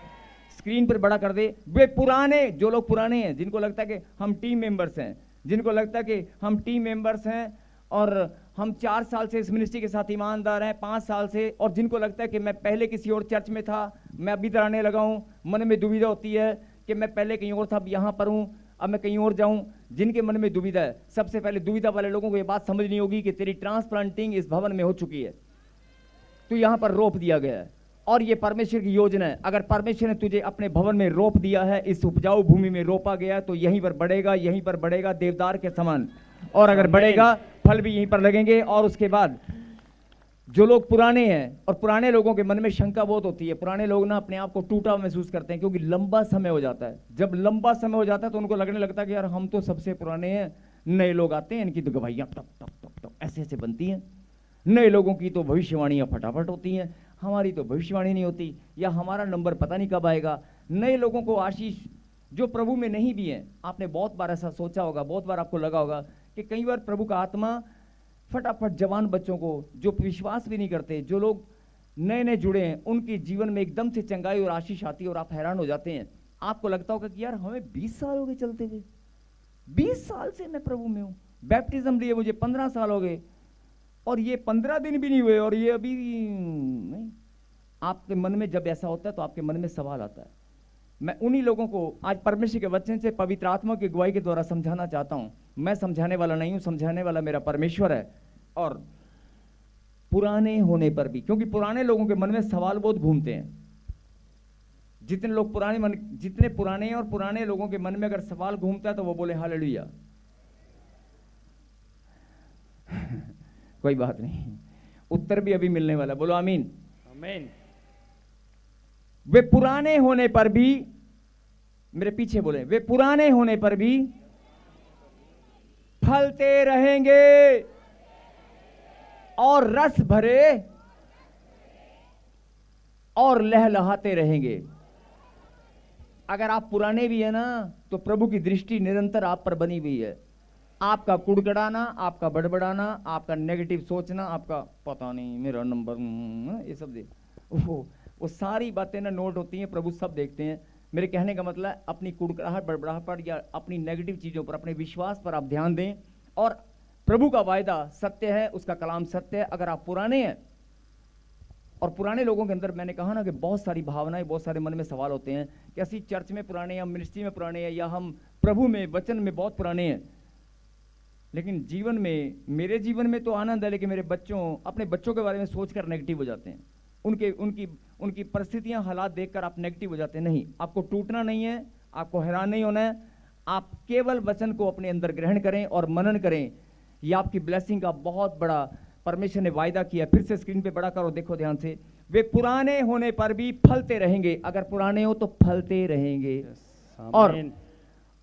स्क्रीन पर बड़ा कर दे, वे पुराने, जो लोग पुराने हैं, जिनको लगता है कि हम टीम मेंबर्स हैं, जिनको लगता है कि हम टीम मेंबर्स हैं और हम 4 साल से इस मिनिस्ट्री के साथ ईमानदार हैं, 5 साल से, और जिनको लगता है कि मैं पहले किसी और चर्च में था, मैं अभी इधर आने लगा हूं, मन में दुविधा होती है कि मैं पहले कहीं और था, अब यहां पर हूं, अब मैं कहीं और जाऊं। जिनके मन में दुविधा है, सबसे पहले दुविधा वाले लोगों को यह बात समझनी होगी कि तेरी ट्रांसप्लांटिंग इस भवन में हो चुकी है, तो यहां पर रोप दिया गया है, और ये परमेश्वर की योजना है। अगर परमेश्वर ने तुझे अपने भवन में रोप दिया है, इस उपजाऊ भूमि में रोपा गया, तो यहीं पर बढ़ेगा देवदार के समान, और अगर बढ़ेगा फल भी यहीं पर लगेंगे। और उसके बाद जो लोग पुराने हैं, और पुराने लोगों के मन में शंका बहुत होती है, पुराने लोग ना अपने आप को टूटा महसूस करते हैं, क्योंकि लंबा समय हो जाता है। जब लंबा समय हो जाता है तो उनको लगने लगता है कि यार हम तो सबसे पुराने हैं, नए लोग आते हैं, इनकी तो गवाहियां टक टक टक टक ऐसे ऐसे बनती हैं, नए लोगों की तो भविष्यवाणियां फटाफट होती हैं, हमारी तो भविष्यवाणी नहीं होती, या हमारा नंबर पता नहीं कब आएगा। नए लोगों को आशीष, जो प्रभु में नहीं भी हैं, आपने बहुत बार ऐसा सोचा होगा, बहुत बार आपको लगा होगा कि कई बार प्रभु का आत्मा फटाफट जवान बच्चों को, जो विश्वास भी नहीं करते, जो लोग नए नए जुड़े हैं, उनके जीवन में एकदम से चंगाई और आशीष आती है, और आप हैरान हो जाते हैं। आपको लगता होगा कि यार हमें 20 साल हो गए चलते हुए, 20 साल से मैं प्रभु में हूं, बैप्टिज्म लिए मुझे 15 साल हो गए, और ये 15 दिन भी नहीं हुए, और ये अभी नहीं। आपके मन में जब ऐसा होता है तो आपके मन में सवाल आता है। मैं उन्हीं लोगों को आज परमेश्वर के वचन से, पवित्र आत्मा की अगुवाई के द्वारा समझाना चाहता हूं। मैं समझाने वाला नहीं हूं, समझाने वाला मेरा परमेश्वर है। और पुराने होने पर भी, क्योंकि पुराने लोगों के मन में सवाल बहुत घूमते हैं, जितने पुराने हैं, और पुराने लोगों के मन में अगर सवाल घूमता है तो वो बोले हालेलुया। कोई बात नहीं, उत्तर भी अभी मिलने वाला, बोलो आमीन। आमीन। वे पुराने होने पर भी, मेरे पीछे बोले, वे पुराने होने पर भी फलते रहेंगे और रस भरे और लहलहाते रहेंगे। अगर आप पुराने भी है ना, तो प्रभु की दृष्टि निरंतर आप पर बनी हुई है। आपका कुड़कुड़ाना, आपका बड़बड़ाना, आपका नेगेटिव सोचना, आपका पता नहीं मेरा नंबर, ये सब वो सारी बातें ना नोट होती हैं, प्रभु सब देखते हैं। मेरे कहने का मतलब, अपनी कुड़कुड़ाहट, बड़बड़ाहट या अपनी नेगेटिव चीज़ों पर, अपने विश्वास पर आप ध्यान दें। और प्रभु का वायदा सत्य है, उसका कलाम सत्य है। अगर आप पुराने हैं, और पुराने लोगों के अंदर मैंने कहा ना कि बहुत सारी भावनाएं, बहुत सारे मन में सवाल होते हैं कि ਅਸੀਂ चर्च में पुराने या मिनिस्ट्री में पुराने हैं, या हम प्रभु में, वचन में बहुत पुराने हैं। लेकिन जीवन में, मेरे जीवन में तो आनंद है, लेकिन मेरे बच्चों, अपने बच्चों के बारे में सोचकर नेगेटिव हो जाते हैं। उनकी परिस्थितियां, हालात देखकर आप नेगेटिव हो जाते हैं। नहीं, आपको टूटना नहीं है, आपको हैरान नहीं होना है। आप केवल वचन को अपने अंदर ग्रहण करें और मनन करें। ये आपकी ब्लेसिंग का बहुत बड़ा परमेश्वर ने वायदा किया। फिर से स्क्रीन पे बड़ा करो, देखो ध्यान से। वे पुराने होने पर भी फलते रहेंगे। अगर पुराने हो तो फलते रहेंगे। और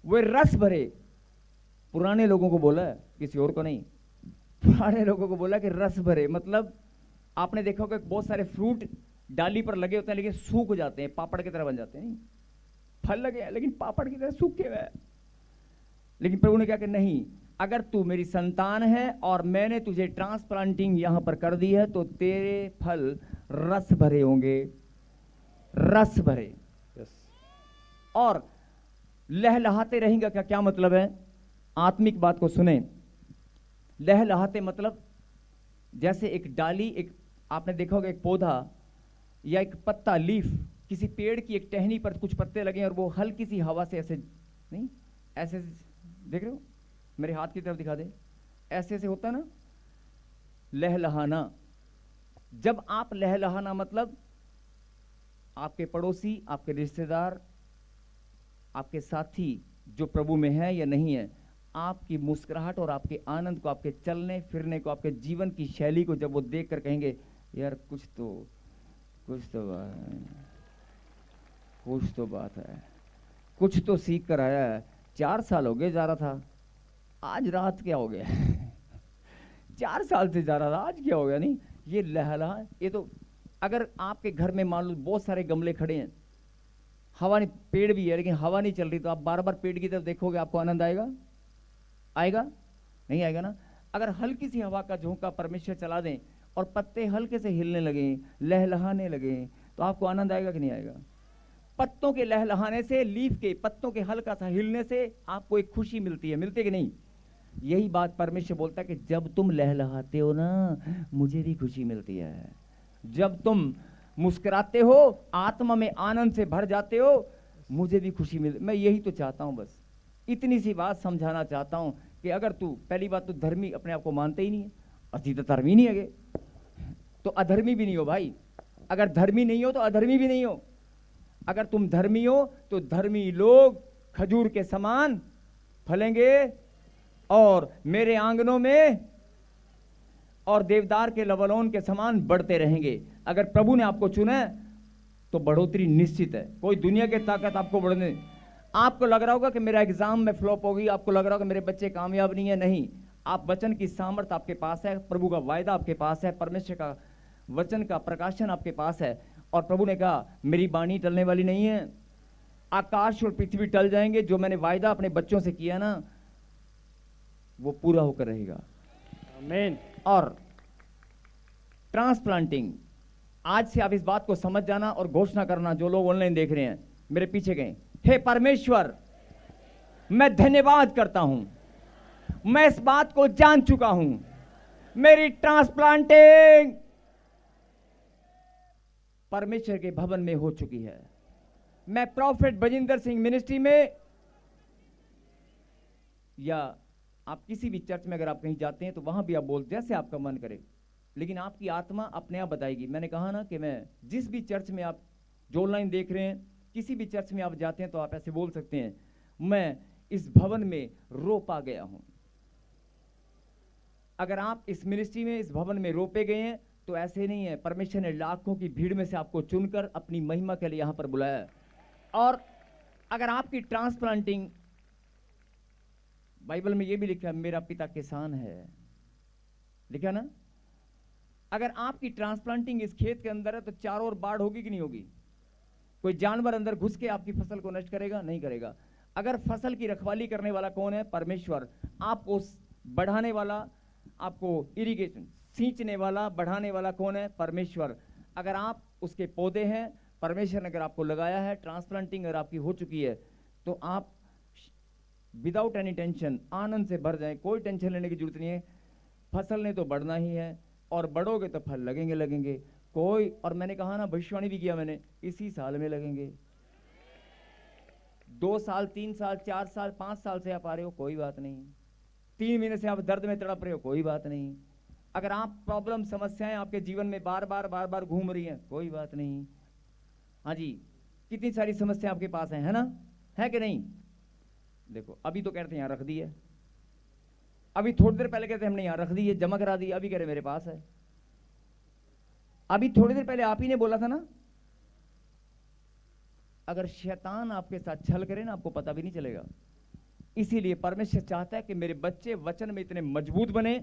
वे रस भरे, पुराने लोगों को बोला, किसी और को नहीं, पुराने लोगों को बोला कि रस भरे। मतलब आपने देखा होगा बहुत सारे फ्रूट डाली पर लगे होते हैं, लेकिन सूख जाते हैं, पापड़ की तरह बन जाते हैं। फल लगे हैं लेकिन पापड़ की तरह सूखे हुए हैं। लेकिन प्रभु ने कहा कि नहीं, अगर तू मेरी संतान है और मैंने तुझे ट्रांसप्लांटिंग यहां पर कर दी है, तो तेरे फल रस भरे होंगे, रस भरे। और लहलहाते रहेंगे का क्या मतलब है? आत्मिक बात को सुने। लहलहाते मतलब जैसे एक डाली, एक आपने देखा होगा एक पौधा या एक पत्ता, लीफ, किसी पेड़ की एक टहनी पर कुछ पत्ते लगे और वो हल्की सी हवा से ऐसे, नहीं ऐसे, देख रहे हो, मेरे हाथ की तरफ दिखा दे, ऐसे ऐसे होता है ना लहलहाना। जब आप लहलहाना मतलब आपके पड़ोसी, आपके रिश्तेदार, आपके साथी जो प्रभु में है या नहीं है, आपकी मुस्कुराहट और आपके आनंद को, आपके चलने फिरने को, आपके जीवन की शैली को जब वो देख कर कहेंगे यार कुछ तो बात है, कुछ तो सीख कर आया है। 4 साल हो गए जा रहा था, आज रात क्या हो गया 4 साल से जा रहा था, आज क्या हो गया। नहीं, ये लहला, ये तो अगर आपके घर में मान लो बहुत सारे गमले खड़े हैं, हवा नहीं, पेड़ भी है लेकिन हवा नहीं चल रही, तो आप बार बार पेड़ की तरफ देखोगे, आपको आनंद आएगा? आएगा? नहीं आएगा ना। अगर हल्की सी हवा का झोंका परमेश्वर चला दें और पत्ते हल्के से हिलने लगे, लहलहाने लगे, तो आपको आनंद आएगा कि नहीं आएगा? पत्तों के लहलहाने से, लीफ के पत्तों के हल्का सा हिलने से आपको एक खुशी मिलती है, मिलती है कि नहीं? यही बात परमेश्वर बोलता है कि जब तुम लहलहाते हो ना, मुझे भी खुशी मिलती है। जब तुम मुस्कुराते हो, आत्मा में आनंद से भर जाते हो, मुझे भी खुशी मिलती। मैं यही तो चाहता हूं, बस इतनी सी बात समझाना चाहता हूं कि अगर तू, पहली बात तो धर्मी अपने आप को मानते ही नहीं है, अति तो धर्मी नहीं है, तो अधर्मी भी नहीं हो भाई। अगर धर्मी नहीं हो तो अधर्मी भी नहीं हो। अगर तुम धर्मी हो तो धर्मी लोग खजूर के समान फलेंगे और मेरे आंगनों में और देवदार के लवलोन के समान बढ़ते रहेंगे। अगर प्रभु ने आपको चुना तो बढ़ोतरी निश्चित है। कोई दुनिया की ताकत आपको बढ़ने, आपको लग रहा होगा कि मेरा एग्जाम में फ्लॉप होगी, आपको लग रहा होगा मेरे बच्चे कामयाब नहीं है, नहीं, आप वचन की सामर्थ्य आपके पास है, प्रभु का वायदा आपके पास है, परमेश्वर का वचन का प्रकाशन आपके पास है। और प्रभु ने कहा मेरी वाणी टलने वाली नहीं है, आकाश और पृथ्वी टल जाएंगे, जो मैंने वायदा अपने बच्चों से किया ना वो पूरा होकर रहेगा। आमीन। और ट्रांसप्लांटिंग, आज से आप इस बात को समझ जाना और घोषणा करना, जो लोग ऑनलाइन देख रहे हैं मेरे पीछे गए, हे परमेश्वर मैं धन्यवाद करता हूं, मैं इस बात को जान चुका हूं, मेरी ट्रांसप्लांटिंग परमेश्वर के भवन में हो चुकी है। मैं प्रॉफेट बजिंदर सिंह मिनिस्ट्री में, या आप किसी भी चर्च में अगर आप कहीं जाते हैं तो वहां भी आप बोलते हैं जैसे आपका मन करे, लेकिन आपकी आत्मा अपने आप बताएगी। मैंने कहा ना कि मैं जिस भी चर्च में आप जो ऑनलाइन देख रहे हैं, किसी भी चर्च में आप जाते हैं तो आप ऐसे बोल सकते हैं, मैं इस भवन में रोपा गया हूं। अगर आप इस मिनिस्ट्री में, इस भवन में रोपे गए हैं तो ऐसे नहीं है। परमेश्वर ने लाखों की भीड़ में से आपको चुनकर अपनी महिमा के लिए यहां पर बुलाया है। और अगर आपकी ट्रांसप्लांटिंग, बाइबल में यह भी लिखा है मेरा पिता किसान है, लिखा ना। अगर आपकी ट्रांसप्लांटिंग इस खेत के अंदर है तो चारों ओर बाढ़ होगी कि नहीं होगी? कोई जानवर अंदर घुस के आपकी फसल को नष्ट करेगा? नहीं करेगा। अगर फसल की रखवाली करने वाला कौन है? परमेश्वर। आपको बढ़ाने वाला, आपको इरिगेशन सींचने वाला, बढ़ाने वाला कौन है? परमेश्वर। अगर आप उसके पौधे हैं, परमेश्वर ने अगर आपको लगाया है, ट्रांसप्लांटिंग अगर आपकी हो चुकी है, तो आप विदाउट एनी टेंशन आनंद से भर जाएं। कोई टेंशन लेने की जरूरत नहीं है। फसल ने तो बढ़ना ही है और बढ़ोगे तो फल लगेंगे लगेंगे। कोई, और मैंने कहा ना, भविष्यवाणी भी किया मैंने, इसी साल में लगेंगे। 2 साल 3 साल 4 साल 5 साल से आप आ रहे हो, कोई बात नहीं। 3 महीने से आप दर्द में तड़प रहे हो, कोई बात नहीं। अगर आप प्रॉब्लम समस्याएं आपके जीवन में बार बार घूम रही हैं, कोई बात नहीं। हाँ जी, कितनी सारी समस्या आपके पास है ना? है कि नहीं? देखो, अभी तो कहते हैं यहां रख दी है, अभी थोड़ी देर पहले कहते हैं हमने यहां रख दी है, जमा करा दी, अभी कह रहे मेरे पास है। अभी थोड़ी देर पहले आप ही ने बोला था ना। अगर शैतान आपके साथ छल करे ना, आपको पता भी नहीं चलेगा। इसीलिए परमेश्वर चाहता है कि मेरे बच्चे वचन में इतने मजबूत बने,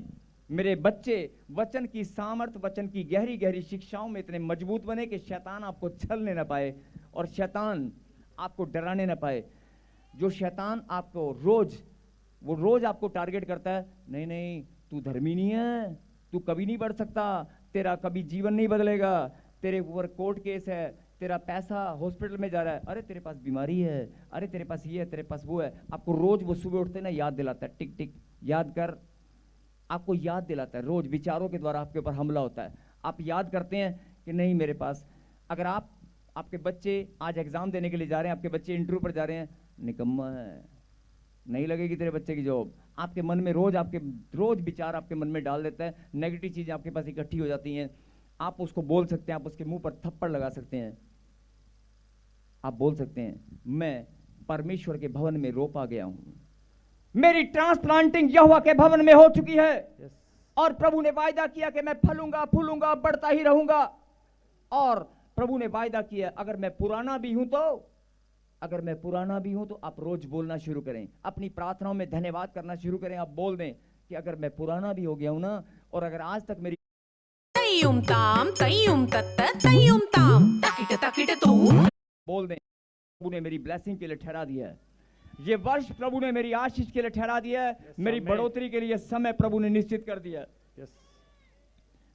मेरे बच्चे वचन की सामर्थ, वचन की गहरी गहरी शिक्षाओं में इतने मजबूत बने कि शैतान आपको छलने ना पाए और शैतान आपको डराने ना पाए। जो शैतान आपको रोज आपको टारगेट करता है, नहीं नहीं तू धर्मी नहीं है, तू कभी नहीं बढ़ सकता, तेरा कभी जीवन नहीं बदलेगा, तेरे ऊपर कोर्ट केस है, तेरा पैसा हॉस्पिटल में जा रहा है, अरे तेरे पास बीमारी है, अरे तेरे पास ये है, तेरे पास वो है। आपको रोज वो सुबह उठते ना याद दिलाता है, टिक टिक याद कर, आपको याद दिलाता है। रोज विचारों के द्वारा आपके ऊपर हमला होता है। आप याद करते हैं कि नहीं मेरे पास। अगर आपके बच्चे आज एग्जाम देने के लिए जा रहे हैं, आपके बच्चे इंटरव्यू पर जा रहे हैं, निकम्मा है, नहीं लगेगी तेरे बच्चे की जॉब। आपके मन में रोज विचार आपके मन में डाल देता है, नेगेटिव चीजें आपके पास इकट्ठी हो जाती हैं। आप उसको बोल सकते हैं, आप उसके मुंह पर थप्पड़ लगा सकते हैं। आप बोल सकते हैं, मैं परमेश्वर के भवन में रोपा गया हूं, मेरी ट्रांसप्लांटिंग यहोवा के भवन में हो चुकी है। और प्रभु ने वायदा किया कि मैं फलूंगा फूलूंगा बढ़ता ही रहूंगा। और प्रभु ने वायदा किया अगर मैं पुराना भी हूं तो आप रोज बोलना शुरू करें, अपनी प्रार्थनाओं में धन्यवाद करना शुरू करें। आप बोल दें कि अगर मैं पुराना भी हो गया हूं ना, और अगर आज तक मेरी तय्युम ताम तय्युम तत्त तय्युम ताम तकिट तकिट तू, बोल दें प्रभु ने मेरी ब्लेसिंग के लिए ठहरा दिया है, ये वर्ष प्रभु ने मेरी आशीष के लिए ठहरा दिया है, मेरी बढ़ोतरी के लिए समय प्रभु ने निश्चित कर दिया है।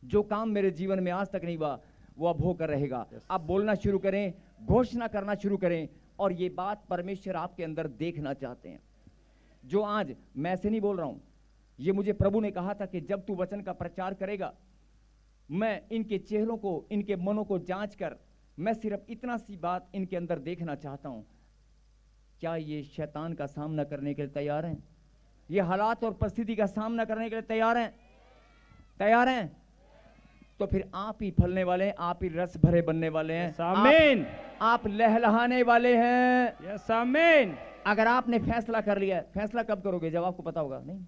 जो काम मेरे जीवन में आज तक नहीं हुआ वो अब होकर रहेगा। आप बोलना शुरू करें, घोषणा करना शुरू करें, और ये बात परमेश्वर आपके अंदर देखना चाहते हैं। जो आज मैं ऐसे नहीं बोल रहा हूं, ये मुझे प्रभु ने कहा था कि जब तू वचन का प्रचार करेगा, मैं इनके चेहरों को, इनके मनों को जांच कर मैं सिर्फ इतना सी बात इनके अंदर देखना चाहता हूं, क्या ये शैतान का सामना करने के लिए तैयार हैं? ये हालात और परिस्थिति का सामना करने के लिए तैयार हैं? तैयार हैं? तो फिर आप ही फलने वाले हैं, आप ही रस भरे बनने वाले हैं, आमीन। आप लहलहाने वाले हैं। यस आमीन। अगर आपने फैसला कर लिया, फैसला कब करोगे? जब आपको पता होगा। नहीं,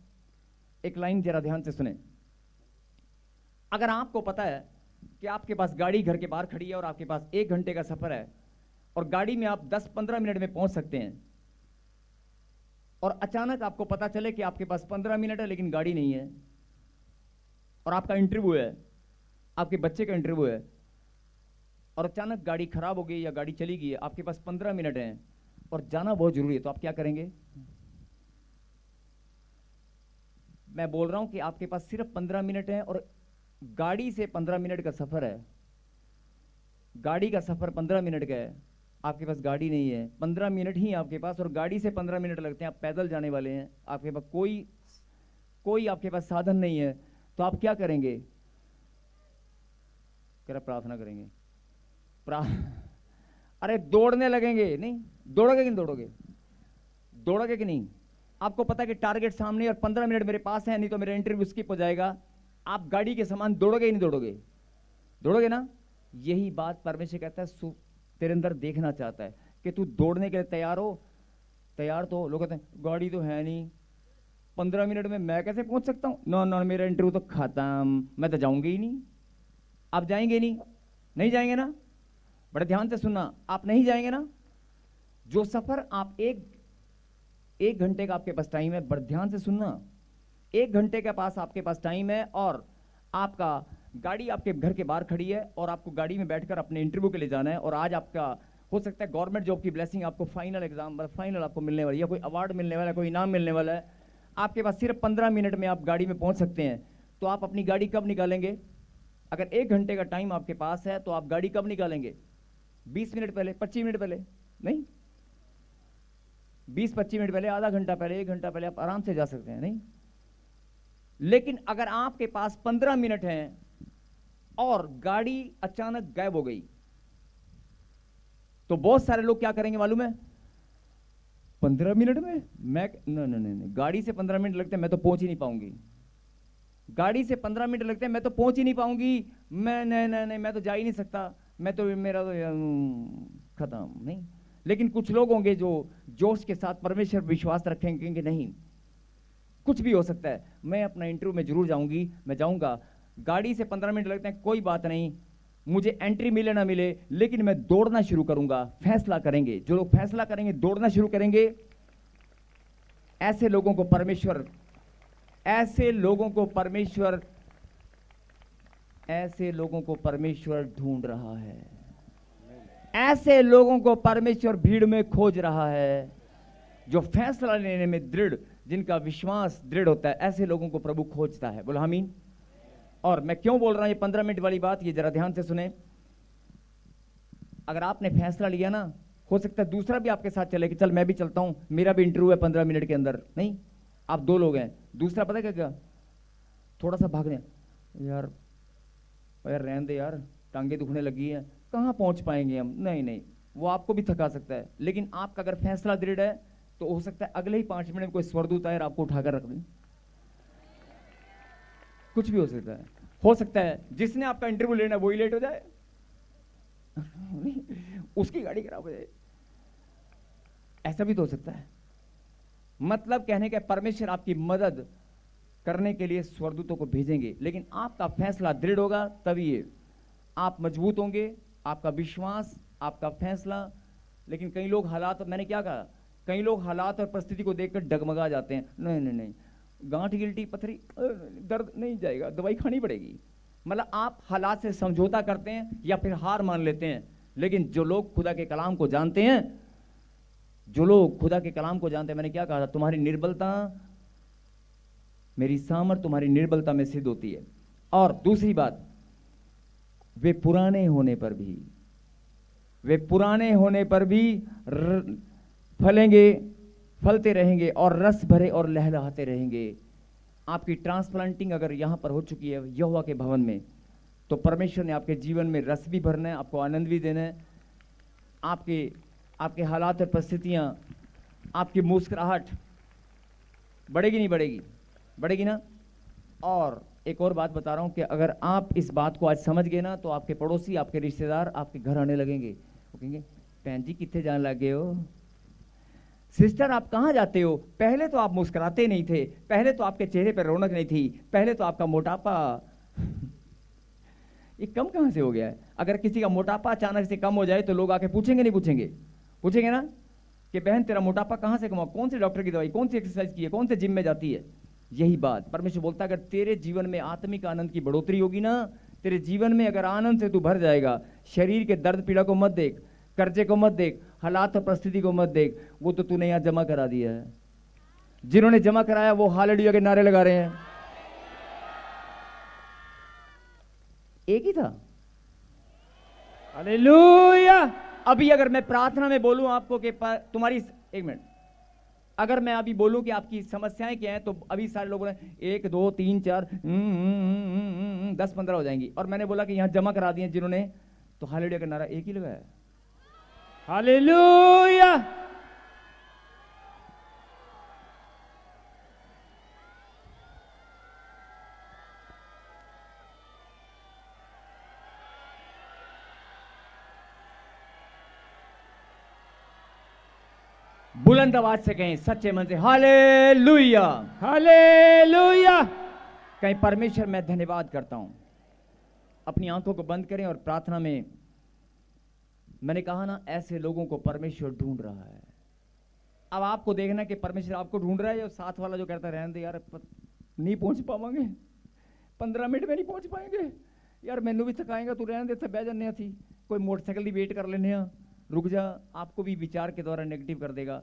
एक लाइन जरा ध्यान से सुने। अगर आपको पता है कि आपके पास गाड़ी घर के बाहर खड़ी है और आपके पास 1 घंटे का सफर है और गाड़ी में आप 10-15 मिनट में पहुंच सकते हैं, और अचानक आपको पता चले कि आपके पास 15 मिनट है लेकिन गाड़ी नहीं है, और आपका इंटरव्यू है, आपके बच्चे का इंटरव्यू है, और अचानक गाड़ी खराब हो गई या गाड़ी चली गई है, आपके पास 15 मिनट हैं और जाना बहुत जरूरी है, तो आप क्या करेंगे? मैं बोल रहा हूं कि आपके पास सिर्फ 15 मिनट है और गाड़ी से 15 मिनट का सफर है, गाड़ी का सफर 15 मिनट का है, आपके पास गाड़ी नहीं है, 15 मिनट ही आपके पास, और गाड़ी से 15 मिनट लगते हैं, आप पैदल जाने वाले हैं, आपके पास कोई आपके पास साधन नहीं है, तो आप क्या करेंगे? प्रार्थना करेंगे, अरे दौड़ने लगेंगे। नहीं दौड़ोगे कि नहीं दौड़ोगे? दौड़ोगे कि नहीं? आपको पता है कि टारगेट सामने और 15 मिनट मेरे पास है, नहीं तो मेरा इंटरव्यू स्किप हो जाएगा। आप गाड़ी के समान दौड़ोगे ही नहीं दौड़ोगे? दौड़ोगे ना? यही बात परमेश्वर कहता है, तेरे अंदर देखना चाहता है कि तू दौड़ने के लिए तैयार हो। तैयार तो लोग कहते हैं गाड़ी तो है नहीं, 15 मिनट में मैं कैसे पहुंच सकता हूं? नो मेरा इंटरव्यू तो खत्म, मैं तो जाऊंगी ही नहीं। आप जाएंगे नहीं? नहीं जाएंगे ना? बड़े ध्यान से सुनना, आप नहीं जाएंगे ना? जो सफर आप एक घंटे का आपके पास टाइम है, बड़े ध्यान से सुनना, 1 घंटे के पास आपके पास टाइम है और आपका गाड़ी आपके घर के बाहर खड़ी है और आपको गाड़ी में बैठकर अपने इंटरव्यू के लिए जाना है। और आज आपका हो सकता है गवर्नमेंट जॉब की ब्लेसिंग, आपको फाइनल एग्जाम, मतलब फाइनल आपको मिलने वाली है, कोई अवार्ड मिलने वाला है, कोई इनाम मिलने वाला है। आपके पास सिर्फ 15 मिनट में आप गाड़ी में पहुंच सकते हैं। तो आप अपनी गाड़ी कब निकालेंगे? अगर 1 घंटे का टाइम आपके पास है तो आप गाड़ी कब निकालेंगे? 20 मिनट पहले, 25 मिनट पहले? नहीं, 20-25 मिनट पहले, आधा घंटा पहले, 1 घंटा पहले आप आराम से जा सकते हैं, नहीं? लेकिन अगर आपके पास 15 मिनट हैं और गाड़ी अचानक गायब हो गई तो बहुत सारे लोग क्या करेंगे मालूम है? 15 मिनट में मैं नहीं, गाड़ी से 15 मिनट लगते हैं, मैं तो पहुंच ही नहीं पाऊंगी। गाड़ी से 15 मिनट लगते हैं, मैं तो पहुंच ही नहीं पाऊंगी। मैं नहीं, मैं तो जा ही नहीं सकता, मैं तो मेरा तो खत्म। नहीं, लेकिन कुछ लोग होंगे जो जोश के साथ परमेश्वर विश्वास रखेंगे कि नहीं, कुछ भी हो सकता है, मैं अपना इंटरव्यू में जरूर जाऊंगी, मैं जाऊंगा। गाड़ी से 15 मिनट लगते हैं, कोई बात नहीं, मुझे एंट्री मिले ना मिले, लेकिन मैं दौड़ना शुरू करूंगा। फैसला करेंगे जो लोग, फैसला करेंगे, दौड़ना शुरू करेंगे। ऐसे लोगों को परमेश्वर ढूंढ रहा है। ऐसे लोगों को परमेश्वर भीड़ में खोज रहा है, जो फैसला लेने में दृढ़, जिनका विश्वास दृढ़ होता है, ऐसे लोगों को प्रभु खोजता है। बोलो आमीन। और मैं क्यों बोल रहा हूं ये 15 मिनट वाली बात, ये जरा ध्यान से सुने। अगर आपने फैसला लिया ना, हो सकता है दूसरा भी आपके साथ चले कि चल मैं भी चलता हूं, मेरा भी इंटरव्यू है 15 मिनट के अंदर। नहीं, आप 2 लोग हैं, दूसरा पता है क्या, थोड़ा सा भागने, यार रहने दे यार, टांगे दुखने लगी है, कहां पहुंच पाएंगे हम। नहीं, वो आपको भी थका सकता है। लेकिन आपका अगर फैसला दृढ़ है तो हो सकता है अगले ही 5 मिनट में कोई स्वर्गदूत आए और आपको उठाकर रख दे। कुछ भी हो सकता है जिसने आपका इंटरव्यू लेना वही लेट हो जाए, उसकी गाड़ी खराब हो जाए, ऐसा भी तो हो सकता है। मतलब कहने का परमेश्वर आपकी मदद करने के लिए स्वर्गदूतों को भेजेंगे, लेकिन आपका फैसला दृढ़ होगा तभी आप मजबूत होंगे, आपका विश्वास, आपका फैसला। लेकिन कई लोग हालात, मैंने क्या कहा, कई लोग हालात और परिस्थिति को देखकर डगमगा जाते हैं। नहीं, गांठ गिल्टी पथरी, दर्द नहीं जाएगा, दवाई खानी पड़ेगी। मतलब आप हालात से समझौता करते हैं या फिर हार मान लेते हैं। लेकिन जो लोग खुदा के कलाम को जानते हैं, मैंने क्या कहा था, तुम्हारी निर्बलता मेरी सामर्थ तुम्हारी निर्बलता में सिद्ध होती है। और दूसरी बात, वे पुराने होने पर भी फलते रहेंगे और रस भरे और लहलहाते रहेंगे। आपकी ट्रांसप्लांटिंग अगर यहां पर हो चुकी है यहोवा के भवन में, तो परमेश्वर ने आपके जीवन में रस भी भरना है, आपको आनंद भी देना है। आपके हालात और परिस्थितियां, आपकी मुस्कुराहट बढ़ेगी नहीं बढ़ेगी? बढ़ेगी ना। और एक और बात बता रहा हूं कि अगर आप इस बात को आज समझ गए ना, तो आपके पड़ोसी, आपके रिश्तेदार आपके घर आने लगेंगे। वो कहेंगे, बहन जी कितने जाने लगे हो, सिस्टर आप कहाँ जाते हो? पहले तो आप मुस्कुराते नहीं थे, पहले तो आपके चेहरे पर रौनक नहीं थी, पहले तो आपका मोटापा ये कम कहाँ से हो गया है? अगर किसी का मोटापा अचानक से कम हो जाए तो लोग आके पूछेंगे नहीं पूछेंगे ना कि बहन तेरा मोटापा कहाँ से कमा, कौन से डॉक्टर की दवाई, कौन सी एक्सरसाइज की है, कौन से जिम में जाती है? यही बात परमेश्वर बोलता है, अगर तेरे जीवन में आत्मिक आनंद की बढ़ोतरी होगी ना, तेरे जीवन में अगर आनंद से तू भर जाएगा, शरीर के दर्द पीड़ा को मत देख, कर्जे को मत देख, हालात और परिस्थिति को मत देख, वो तो तूने यहां जमा करा दिया है। जिन्होंने जमा कराया वो हालेलुया के नारे लगा रहे हैं। एक ही था, हालेलुया। अभी अगर मैं प्रार्थना में बोलूं आपको कि तुम्हारी, एक मिनट, अगर मैं अभी बोलूं कि आपकी समस्याएं क्या हैं, तो अभी सारे लोगों ने 1 2 3 4 10 15 हो जाएंगी। और मैंने बोला कि यहां जमा करा दिए जिन्होंने, तो हालेलुया का नारा एक ही लगाया। हालेलुया। बुलंद आवाज से कहें, सच्चे मन से हालेलुया, हालेलुया। कहीं परमेश्वर मैं धन्यवाद करता हूं। अपनी आंखों को बंद करें और प्रार्थना में, मैंने कहा ना, ऐसे लोगों को परमेश्वर ढूंढ रहा है। अब आपको देखना कि परमेश्वर आपको ढूंढ रहा है, या साथ वाला जो कहता है रहने दे यार, नहीं पहुंच पावांगे, 15 मिनट में नहीं पहुंच पाएंगे यार, मैनू भी थकाएगा, तू रहने दे, बह जाने थी, कोई मोटरसाइकिल की वेट कर लेने, रुक जा, आपको भी विचार के द्वारा नेगेटिव कर देगा।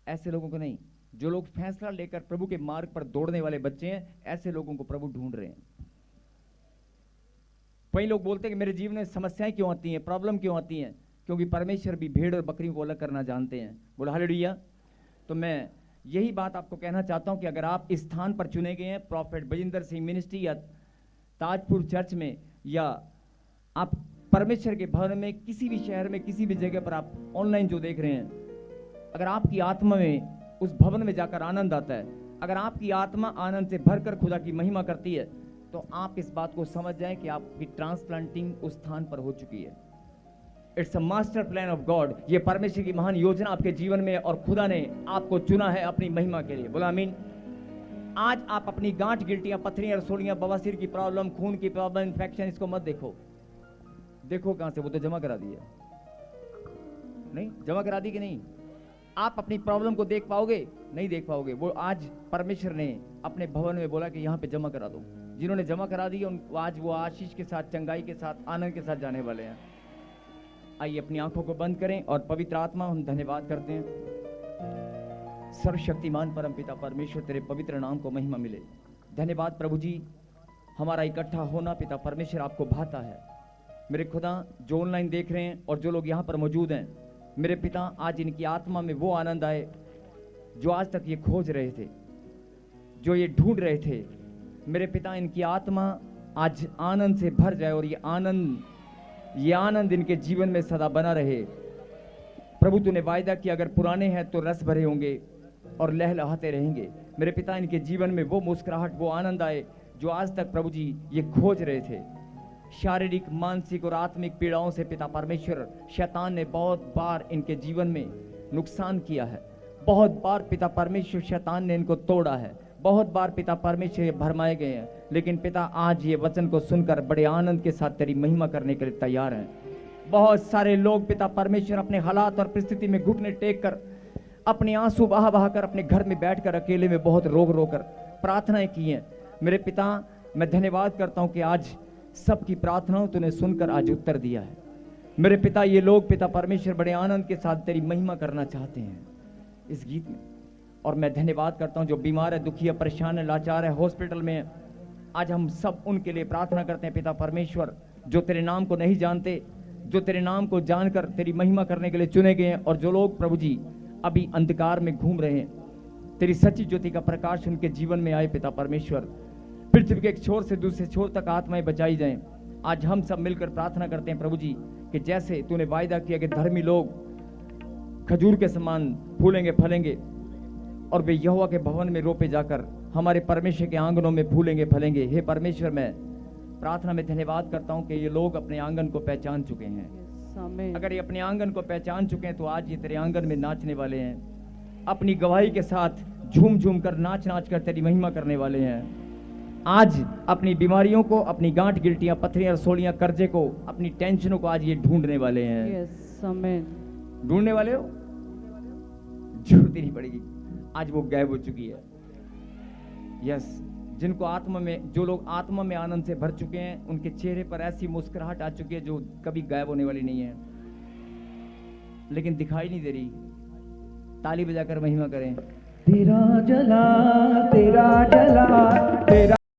ऐसे लोगों को नहीं, जो लोग फैसला लेकर प्रभु के मार्ग पर दौड़ने वाले बच्चे हैं, ऐसे लोगों को प्रभु ढूंढ रहे हैं। कई लोग बोलते हैं कि मेरे जीवन में समस्याएं क्यों आती हैं, प्रॉब्लम क्यों आती हैं, क्योंकि परमेश्वर भी भेड़ और बकरियों को अलग करना जानते हैं। बोला हालेलुया। तो मैं यही बात आपको कहना चाहता हूं कि अगर आप इस स्थान पर चुने गए हैं, प्रॉफेट बजिंदर सिंह मिनिस्ट्री या ताजपुर चर्च में, या आप परमेश्वर के भवन में, किसी भी शहर में, किसी भी जगह पर आप ऑनलाइन जो देख रहे हैं, अगर आपकी आत्मा में उस भवन में जाकर आनंद आता है, अगर आपकी आत्मा आनंद से भरकर खुदा की महिमा करती है, तो आप इस बात को समझ जाएं कि आपकी ट्रांसप्लांटिंग उस स्थान पर हो चुकी है। It's a master plan of God. ये परमेश्वर की महान योजना आपके जीवन में, और खुदा ने आपको चुना है अपनी महिमा के लिए। बोला आमीन। आज आप अपनी गांठ, गिल्टियां, पथरियां, रसोलियां, बवासीर की प्रॉब्लम, खून की प्रॉब्लम, इन्फेक्शन, इसको मत देखो। देखो कहां से, वो तो जमा करा दी है, नहीं जमा करा दी कि नहीं? आप अपनी प्रॉब्लम को देख पाओगे? नहीं देख पाओगे। वो आज परमेश्वर ने अपने भवन में बोला कि यहां पे जमा करा दो। जिन्होंने जमा करा दी आज वो आशीष के साथ, चंगाई के साथ, आनंद के साथ जाने वाले हैं। आइए अपनी आंखों को बंद करें और पवित्र आत्मा, हम धन्यवाद करते हैं। सर्वशक्तिमान परमपिता परमेश्वर, तेरे पवित्र नाम को महिमा मिले। धन्यवाद प्रभु जी, हमारा इकट्ठा होना पिता परमेश्वर आपको भाता है। मेरे खुदा, जो ऑनलाइन देख रहे हैं और जो लोग यहाँ पर मौजूद हैं, मेरे पिता, आज इनकी आत्मा में वो आनंद आए जो आज तक ये खोज रहे थे, जो ये ढूंढ रहे थे। मेरे पिता, इनकी आत्मा आज आनंद से भर जाए और ये आनंद इनके जीवन में सदा बना रहे। प्रभु, तूने वायदा किया अगर पुराने हैं तो रस भरे होंगे और लहलहाते रहेंगे। मेरे पिता, इनके जीवन में वो मुस्कुराहट, वो आनंद आए जो आज तक प्रभु जी ये खोज रहे थे। शारीरिक, मानसिक और आत्मिक पीड़ाओं से पिता परमेश्वर, शैतान ने बहुत बार इनके जीवन में नुकसान किया है। बहुत बार पिता परमेश्वर, शैतान ने इनको तोड़ा है। बहुत बार पिता परमेश्वर ये भरमाए गए हैं, लेकिन पिता आज ये वचन को सुनकर बड़े आनंद के साथ तेरी महिमा करने के लिए तैयार हैं। बहुत सारे लोग पिता परमेश्वर अपने हालात और परिस्थिति में घुटने टेक कर, अपने आंसू बहा बहा कर, अपने घर में बैठकर अकेले में बहुत रो कर प्रार्थनाएं की हैं। मेरे पिता, मैं धन्यवाद करता हूं कि आज सबकी प्रार्थनाओं तूने सुनकर आज उत्तर दिया है। मेरे पिता, ये लोग पिता परमेश्वर बड़े आनंद के साथ तेरी महिमा करना चाहते हैं इस गीत में। और मैं धन्यवाद करता हूं जो बीमार है, दुखी है, परेशान है, लाचार है, हॉस्पिटल में है, आज हम सब उनके लिए प्रार्थना करते हैं पिता परमेश्वर। जो तेरे नाम को नहीं जानते, जो तेरे नाम को जानकर तेरी महिमा करने के लिए चुने गए हैं, और जो लोग प्रभु जी अभी अंधकार में घूम रहे हैं, तेरी सच्ची ज्योति का प्रकाश उनके जीवन में आए पिता परमेश्वर। पृथ्वी के एक छोर से दूसरे छोर तक आत्माएं बचाई जाएं। आज हम सब मिलकर प्रार्थना करते हैं प्रभु जी कि जैसे तूने वायदा किया कि धर्मी लोग खजूर के समान फूलेंगे, फलेंगे, और वे यहोवा के भवन में रोपे जाकर हमारे परमेश्वर के आंगनों में फूलेंगे, फलेंगे। हे परमेश्वर, मैं प्रार्थना में धन्यवाद करता हूं कि ये लोग अपने आंगन को पहचान चुके हैं। अगर ये अपने आंगन को पहचान चुके हैं तो आज ये तेरे आंगन में नाचने वाले हैं। अपनी गवाही के साथ झूम झूम कर, नाच नाच कर तेरी महिमा करने वाले हैं। आज अपनी बीमारियों को, अपनी गांठ, गिल्टियां, पथरियां, रसोलियां, कर्जे को, अपनी टेंशनों को आज ये ढूंढने वाले हैं। ढूंढने वाले हो, जरूरत ही नहीं पड़ेगी, आज वो गायब हो चुकी है। यस, जिनको आत्मा में, जो लोग आत्मा में आनंद से भर चुके हैं, उनके चेहरे पर ऐसी मुस्कुराहट आ चुकी है जो कभी गायब होने वाली नहीं है, लेकिन दिखाई नहीं दे रही। ताली बजाकर महिमा करें। तेरा जला, तेरा जला, तेरा